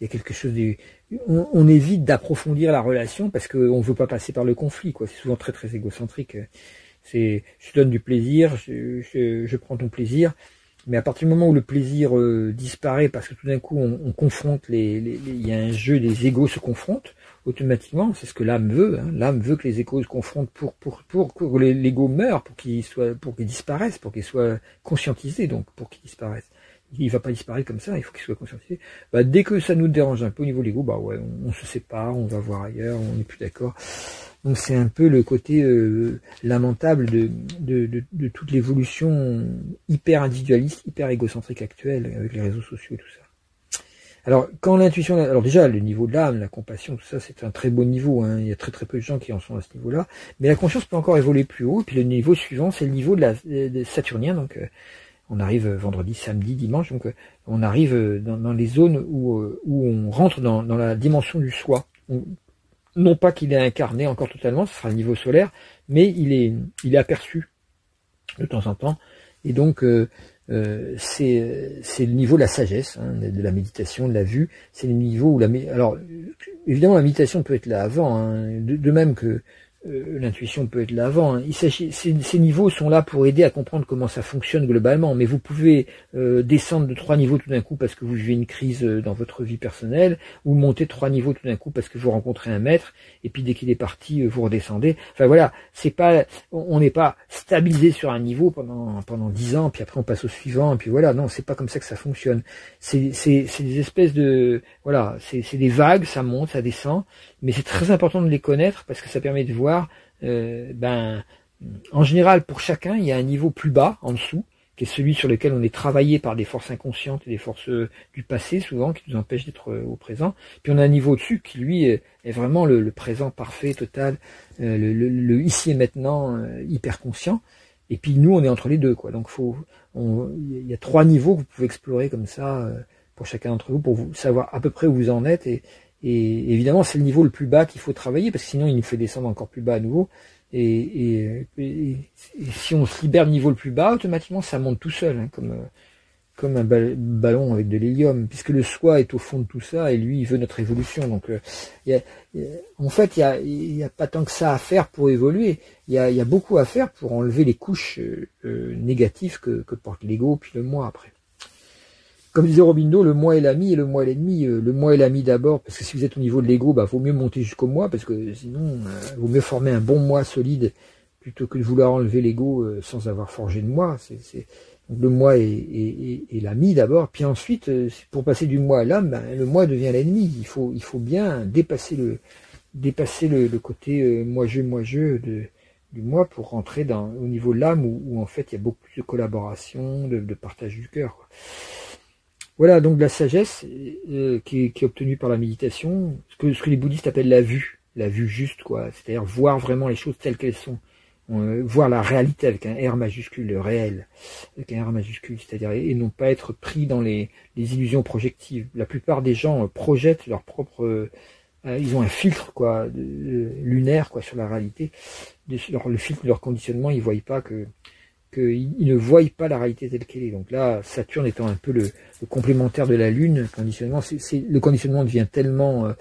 Speaker 1: y a quelque chose on évite d'approfondir la relation parce qu'on veut pas passer par le conflit, quoi. C'est souvent très très égocentrique. Je te donne du plaisir, je prends ton plaisir. Mais à partir du moment où le plaisir disparaît, parce que tout d'un coup on confronte il y a un jeu, les égos se confrontent automatiquement, c'est ce que l'âme veut. Hein. L'âme veut que les égos se confrontent pour que l'ego meure, pour qu'il disparaisse, pour qu'il soit conscientisé, donc pour qu'il disparaisse. Il va pas disparaître comme ça, il faut qu'il soit conscientisé. Bah, dès que ça nous dérange un peu au niveau de l'ego, bah ouais, on se sépare, on va voir ailleurs, on n'est plus d'accord. Donc c'est un peu le côté lamentable de toute l'évolution hyper individualiste, hyper égocentrique actuelle, avec les réseaux sociaux et tout ça. Alors quand l'intuition, alors déjà le niveau de l'âme, la compassion, tout ça, c'est un très beau niveau, hein. Il y a très très peu de gens qui en sont à ce niveau-là, mais la conscience peut encore évoluer plus haut. Et puis le niveau suivant, c'est le niveau de saturnien, donc on arrive vendredi, samedi, dimanche, donc on arrive dans les zones où on rentre dans la dimension du soi. Non pas qu'il est incarné encore totalement, ce sera le niveau solaire, mais il est aperçu de temps en temps, et donc c'est le niveau de la sagesse, hein, de la méditation, de la vue. C'est le niveau où alors évidemment la méditation peut être là avant, hein, de même que l'intuition peut être là avant. Hein. Ces niveaux sont là pour aider à comprendre comment ça fonctionne globalement, mais vous pouvez descendre de 3 niveaux tout d'un coup parce que vous vivez une crise dans votre vie personnelle, ou monter 3 niveaux tout d'un coup parce que vous rencontrez un maître, et puis dès qu'il est parti, vous redescendez. Enfin voilà, on n'est pas stabilisé sur un niveau pendant 10 ans, puis après on passe au suivant, et puis voilà, non, c'est pas comme ça que ça fonctionne. C'est des espèces de, voilà, c'est des vagues, ça monte, ça descend, mais c'est très important de les connaître parce que ça permet de voir, en général, pour chacun, il y a un niveau plus bas, en dessous, qui est celui sur lequel on est travaillé par des forces inconscientes et des forces du passé, souvent, qui nous empêchent d'être au présent. Puis on a un niveau au-dessus qui, lui, est vraiment le présent parfait, total, le ici et maintenant, hyper conscient. Et puis nous, on est entre les deux, quoi. Donc il y a 3 niveaux que vous pouvez explorer comme ça, pour chacun d'entre vous, pour vous savoir à peu près où vous en êtes. Et évidemment, c'est le niveau le plus bas qu'il faut travailler, parce que sinon, il nous fait descendre encore plus bas à nouveau. Et si on se libère du niveau le plus bas, automatiquement, ça monte tout seul, hein, comme un ballon avec de l'hélium, puisque le soi est au fond de tout ça, et lui, il veut notre évolution. Donc, en fait, il y a pas tant que ça à faire pour évoluer. Il y a beaucoup à faire pour enlever les couches négatives que porte l'ego, puis le moi après. Comme disait Robindo, le moi est l'ami et le moi est l'ennemi. Le moi est l'ami d'abord, parce que si vous êtes au niveau de l'ego, vaut mieux monter jusqu'au moi, parce que sinon, vaut mieux former un bon moi solide, plutôt que de vouloir enlever l'ego sans avoir forgé de moi. Donc le moi est l'ami d'abord, puis ensuite, pour passer du moi à l'âme, le moi devient l'ennemi. Il faut bien dépasser le côté moi-je du moi pour rentrer au niveau de l'âme, où en fait il y a beaucoup plus de collaboration, de partage du cœur, quoi. Voilà, donc la sagesse qui est obtenue par la méditation, ce que les bouddhistes appellent la vue juste, quoi, c'est-à-dire voir vraiment les choses telles qu'elles sont, voir la réalité avec un R majuscule, le réel, avec un R majuscule, c'est-à-dire, et non pas être pris dans les illusions projectives. La plupart des gens projettent leur propre, ils ont un filtre, quoi, lunaire, quoi, sur la réalité, le filtre de leur conditionnement, ils voient pas qu'ils ne voient pas la réalité telle qu'elle est. Donc là, Saturne étant un peu le complémentaire de la Lune, le conditionnement devient tellement,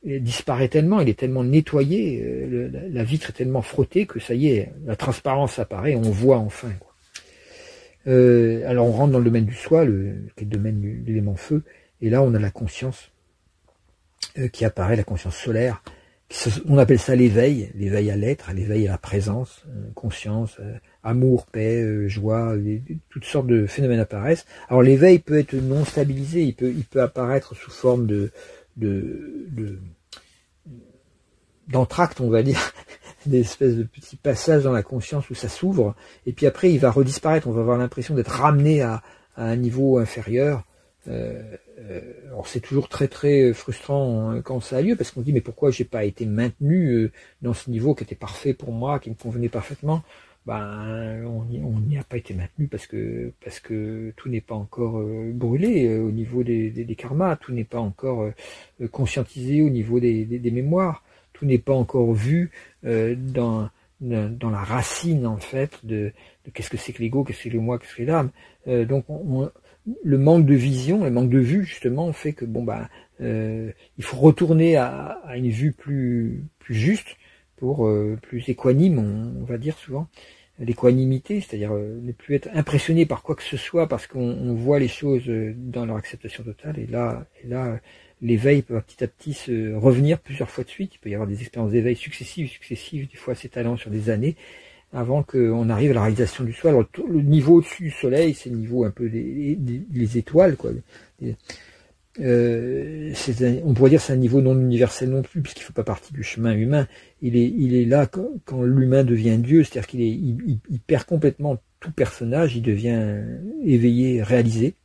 Speaker 1: disparaît tellement, il est tellement nettoyé, la vitre est tellement frottée que ça y est, la transparence apparaît, on voit enfin, quoi. Alors on rentre dans le domaine du soi, qui est le domaine de l'élément feu, et là on a la conscience qui apparaît, la conscience solaire. On appelle ça l'éveil à l'être, l'éveil à la présence, conscience, amour, paix, joie, toutes sortes de phénomènes apparaissent. Alors l'éveil peut être non stabilisé, il peut apparaître sous forme d'entracte, on va dire, des espèces de petits passages dans la conscience où ça s'ouvre, et puis après il va redisparaître, on va avoir l'impression d'être ramené à un niveau inférieur. Alors c'est toujours très très frustrant quand ça a lieu, parce qu'on se dit mais pourquoi j'ai pas été maintenu dans ce niveau qui était parfait pour moi, qui me convenait parfaitement. On n'y a pas été maintenu parce que tout n'est pas encore brûlé au niveau des karmas, tout n'est pas encore conscientisé au niveau des mémoires, tout n'est pas encore vu dans la racine en fait de qu'est-ce que c'est que l'ego, qu'est-ce que c'est le moi, qu'est-ce que c'est l'âme. Donc le manque de vision, le manque de vue justement fait que il faut retourner à une vue plus juste, pour plus équanime, on va dire souvent, l'équanimité, c'est-à-dire ne plus être impressionné par quoi que ce soit parce qu'on voit les choses dans leur acceptation totale, et là l'éveil peut petit à petit se revenir plusieurs fois de suite. Il peut y avoir des expériences d'éveil successives, des fois s'étalant sur des années, avant qu'on arrive à la réalisation du soi. Alors le niveau au-dessus du soleil, c'est le niveau un peu des étoiles, quoi. On pourrait dire c'est un niveau non universel non plus, puisqu'il ne fait pas partie du chemin humain. Il est là quand l'humain devient Dieu, c'est-à-dire qu'il perd complètement tout personnage, il devient éveillé, réalisé.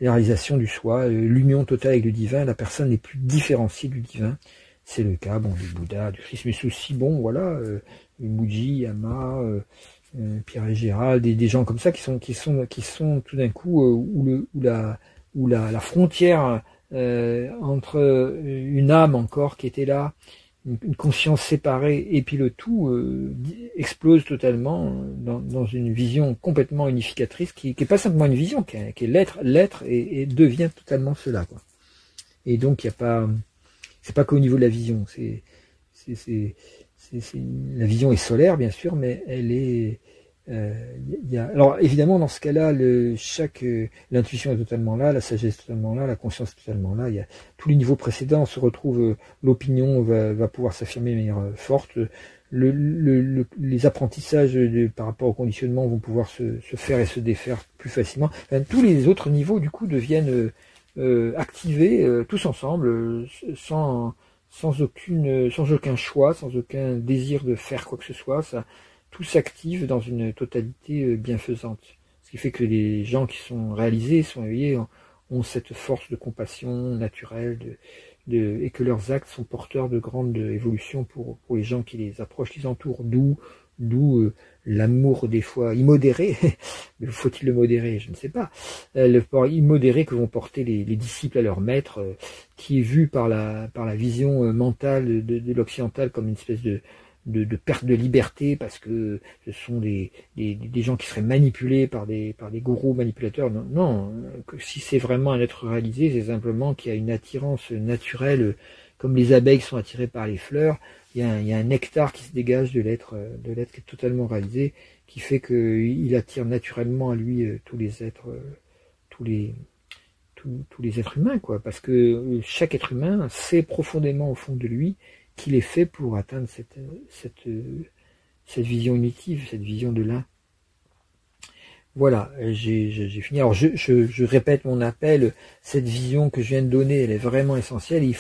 Speaker 1: La réalisation du soi, l'union totale avec le divin, la personne n'est plus différenciée du divin. C'est le cas du Bouddha, du Christ, mais c'est aussi voilà, Muji, Yama, Pierre et Gérald, des gens comme ça qui sont tout d'un coup où la frontière entre une âme encore qui était là, une conscience séparée, et puis le tout explose totalement dans une vision complètement unificatrice qui est pas simplement une vision, qui est l'être et devient totalement cela, quoi. Et donc il y a pas, c'est pas qu'au niveau de la vision, la vision est solaire bien sûr, mais elle est alors évidemment dans ce cas-là, l'intuition est totalement là, la sagesse est totalement là, la conscience est totalement là. Il y a tous les niveaux précédents se retrouvent, l'opinion va pouvoir s'affirmer de manière forte. Les apprentissages par rapport au conditionnement vont pouvoir se faire et se défaire plus facilement. Enfin, tous les autres niveaux du coup deviennent activés tous ensemble, sans aucun choix, sans aucun désir de faire quoi que ce soit. Tout s'active dans une totalité bienfaisante. Ce qui fait que les gens qui sont réalisés, sont éveillés, ont cette force de compassion naturelle, et que leurs actes sont porteurs de grandes évolutions pour les gens qui les approchent, qui les entourent. D'où l'amour des fois immodéré, mais faut-il le modérer? Je ne sais pas. Le port immodéré que vont porter les disciples à leur maître, qui est vu par la vision mentale de l'occidental comme une espèce de perte de liberté, parce que ce sont des gens qui seraient manipulés par des gourous manipulateurs. Non, que si c'est vraiment un être réalisé, c'est simplement qu'il y a une attirance naturelle, comme les abeilles sont attirées par les fleurs. Il y a un nectar qui se dégage de l'être qui est totalement réalisé, qui fait qu'il attire naturellement à lui tous les êtres, tous les êtres humains, quoi, parce que chaque être humain sait profondément au fond de lui qu'il est fait pour atteindre cette vision unitive, cette vision de l'un. Voilà, j'ai fini. Alors je répète mon appel, cette vision que je viens de donner, elle est vraiment essentielle. Il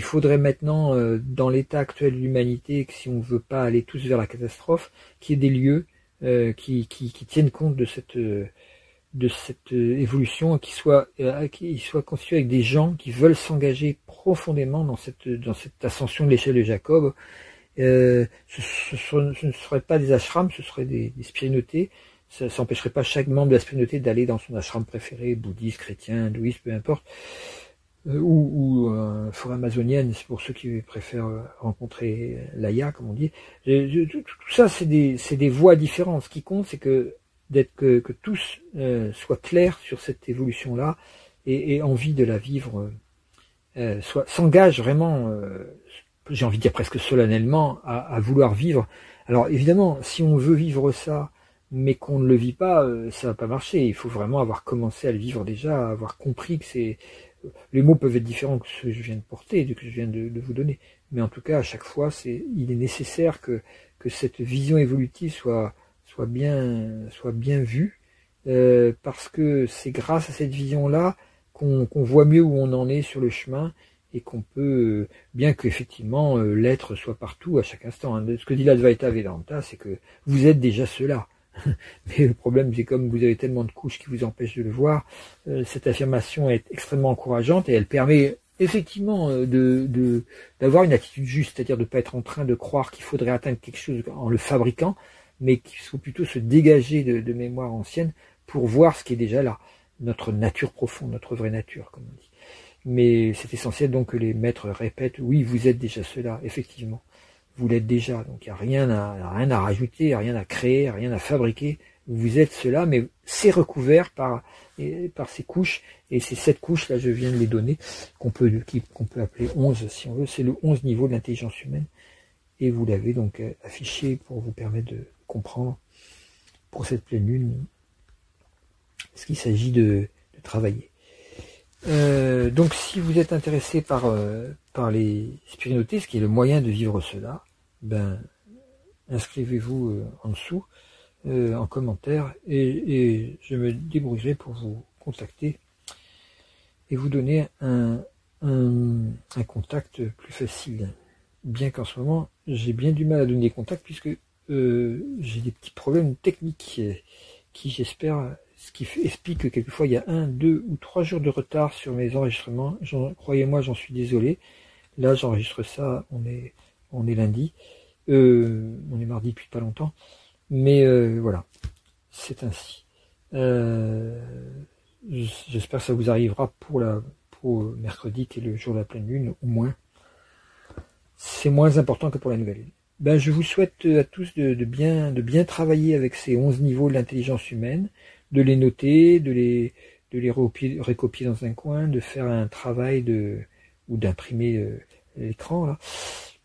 Speaker 1: faudrait maintenant, dans l'état actuel de l'humanité, que si on ne veut pas aller tous vers la catastrophe, qu'il y ait des lieux qui tiennent compte de cette évolution, qui soit constitué avec des gens qui veulent s'engager profondément dans cette ascension de l'échelle de Jacob. Ce ne seraient pas des ashrams, ce seraient des spiritualités. Ça n'empêcherait pas chaque membre de la spiritualité d'aller dans son ashram préféré, bouddhiste, chrétien, hindouiste, peu importe, ou forêt amazonienne, c'est pour ceux qui préfèrent rencontrer l'aya, comme on dit. Tout ça, c'est des voies différentes. Ce qui compte, c'est que tous soient clairs sur cette évolution-là et envie de la vivre, s'engagent vraiment, j'ai envie de dire presque solennellement, à vouloir vivre. Alors évidemment, si on veut vivre ça, mais qu'on ne le vit pas, ça va pas marcher. Il faut vraiment avoir commencé à le vivre déjà, avoir compris que les mots peuvent être différents que ceux que je viens de porter, que je viens de vous donner. Mais en tout cas, à chaque fois, il est nécessaire que cette vision évolutive soit bien vue, parce que c'est grâce à cette vision-là qu'on voit mieux où on en est sur le chemin, et qu'on peut, bien qu'effectivement l'être soit partout à chaque instant. Hein. Ce que dit l'Advaita Vedanta, c'est que vous êtes déjà cela. Mais le problème, c'est comme vous avez tellement de couches qui vous empêchent de le voir, cette affirmation est extrêmement encourageante et elle permet effectivement d'avoir une attitude juste, c'est-à-dire de ne pas être en train de croire qu'il faudrait atteindre quelque chose en le fabriquant, mais qu'il faut plutôt se dégager de mémoire ancienne pour voir ce qui est déjà là, notre nature profonde, notre vraie nature, comme on dit. Mais c'est essentiel donc que les maîtres répètent, oui, vous êtes déjà cela, effectivement. Vous l'êtes déjà, donc il n'y a rien à rajouter, rien à créer, rien à fabriquer. Vous êtes cela, mais c'est recouvert par ces couches, et ces 7 couches, là je viens de les donner, qu'on peut appeler 11 si on veut, c'est le 11 niveau de l'intelligence humaine, et vous l'avez donc affiché pour vous permettre de comprendre, pour cette pleine lune, ce qu'il s'agit de travailler. Donc si vous êtes intéressé par les spiritualités, ce qui est le moyen de vivre cela, ben inscrivez-vous en dessous en commentaire, et je me débrouillerai pour vous contacter et vous donner un contact plus facile, bien qu'en ce moment j'ai bien du mal à donner des contacts puisque j'ai des petits problèmes techniques qui j'espère, ce qui explique que quelquefois il y a 1, 2 ou 3 jours de retard sur mes enregistrements. Croyez-moi, j'en suis désolé. Là j'enregistre ça, on est lundi, on est mardi depuis pas longtemps, Mais voilà, c'est ainsi. J'espère que ça vous arrivera pour mercredi, qui est le jour de la pleine lune, au moins. C'est moins important que pour la nouvelle lune. Ben, je vous souhaite à tous de bien travailler avec ces 11 niveaux de l'intelligence humaine, de les noter, de les recopier dans un coin, de faire un travail ou d'imprimer l'écran là.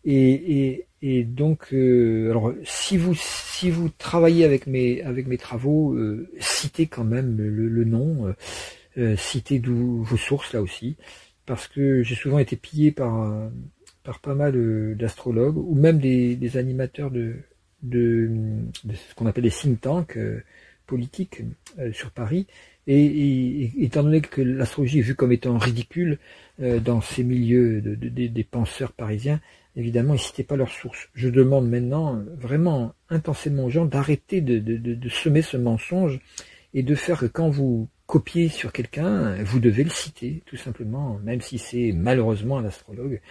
Speaker 1: Et donc, alors si vous travaillez avec mes travaux, citez quand même le nom, citez d'où vos sources là aussi, parce que j'ai souvent été pillé par pas mal d'astrologues ou même des animateurs de ce qu'on appelle des think tanks politiques sur Paris. Et étant donné que l'astrologie est vue comme étant ridicule dans ces milieux des penseurs parisiens, évidemment, ils ne citaient pas leurs sources. Je demande maintenant vraiment intensément aux gens d'arrêter de semer ce mensonge et de faire que quand vous copiez sur quelqu'un, vous devez le citer, tout simplement, même si c'est malheureusement un astrologue.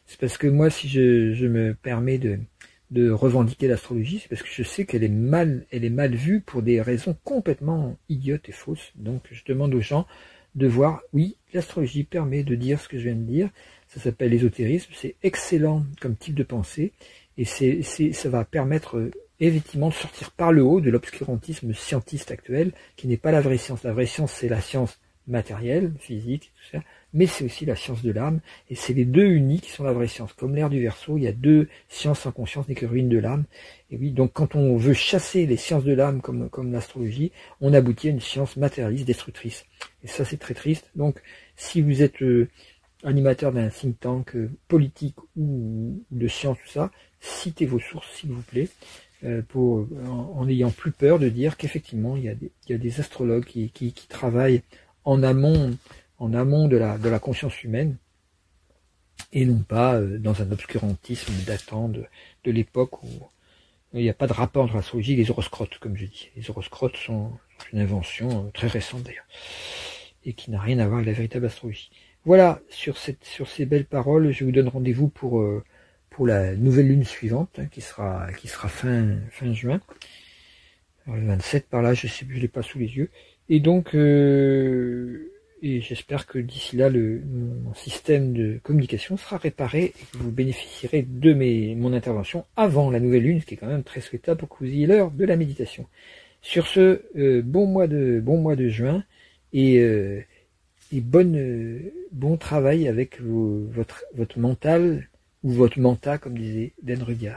Speaker 1: C'est parce que moi, si je me permets de revendiquer l'astrologie, c'est parce que je sais qu'elle est mal vue pour des raisons complètement idiotes et fausses. Donc je demande aux gens de voir, oui, l'astrologie permet de dire ce que je viens de dire, ça s'appelle l'ésotérisme, c'est excellent comme type de pensée, et ça va permettre effectivement de sortir par le haut de l'obscurantisme scientiste actuel, qui n'est pas la vraie science. La vraie science, c'est la science matérielle, physique, tout ça, mais c'est aussi la science de l'âme, et c'est les deux unis qui sont la vraie science. Comme l'ère du Verseau, il y a deux sciences sans conscience n'est que ruine de l'âme. Et oui, donc quand on veut chasser les sciences de l'âme comme l'astrologie, on aboutit à une science matérialiste destructrice. Et ça, c'est très triste. Donc, si vous êtes animateur d'un think tank politique ou de science, tout ça, citez vos sources, s'il vous plaît, en n'ayant plus peur de dire qu'effectivement, il y a des astrologues qui travaillent en amont de la conscience humaine, et non pas dans un obscurantisme datant de l'époque où il n'y a pas de rapport entre l'astrologie et les horoscrotes, comme je dis. Les horoscrotes sont une invention très récente d'ailleurs, et qui n'a rien à voir avec la véritable astrologie. Voilà, sur ces belles paroles, je vous donne rendez-vous pour la nouvelle lune suivante, hein, qui sera fin juin. Alors, le 27 par là, je sais plus, je l'ai pas sous les yeux. Et donc, et j'espère que d'ici là, mon système de communication sera réparé et que vous bénéficierez de mon intervention avant la nouvelle lune, ce qui est quand même très souhaitable pour que vous ayez l'heure de la méditation. Sur ce, bon mois de juin, et bon travail avec votre mental, ou votre menta, comme disait Dan Rudyard.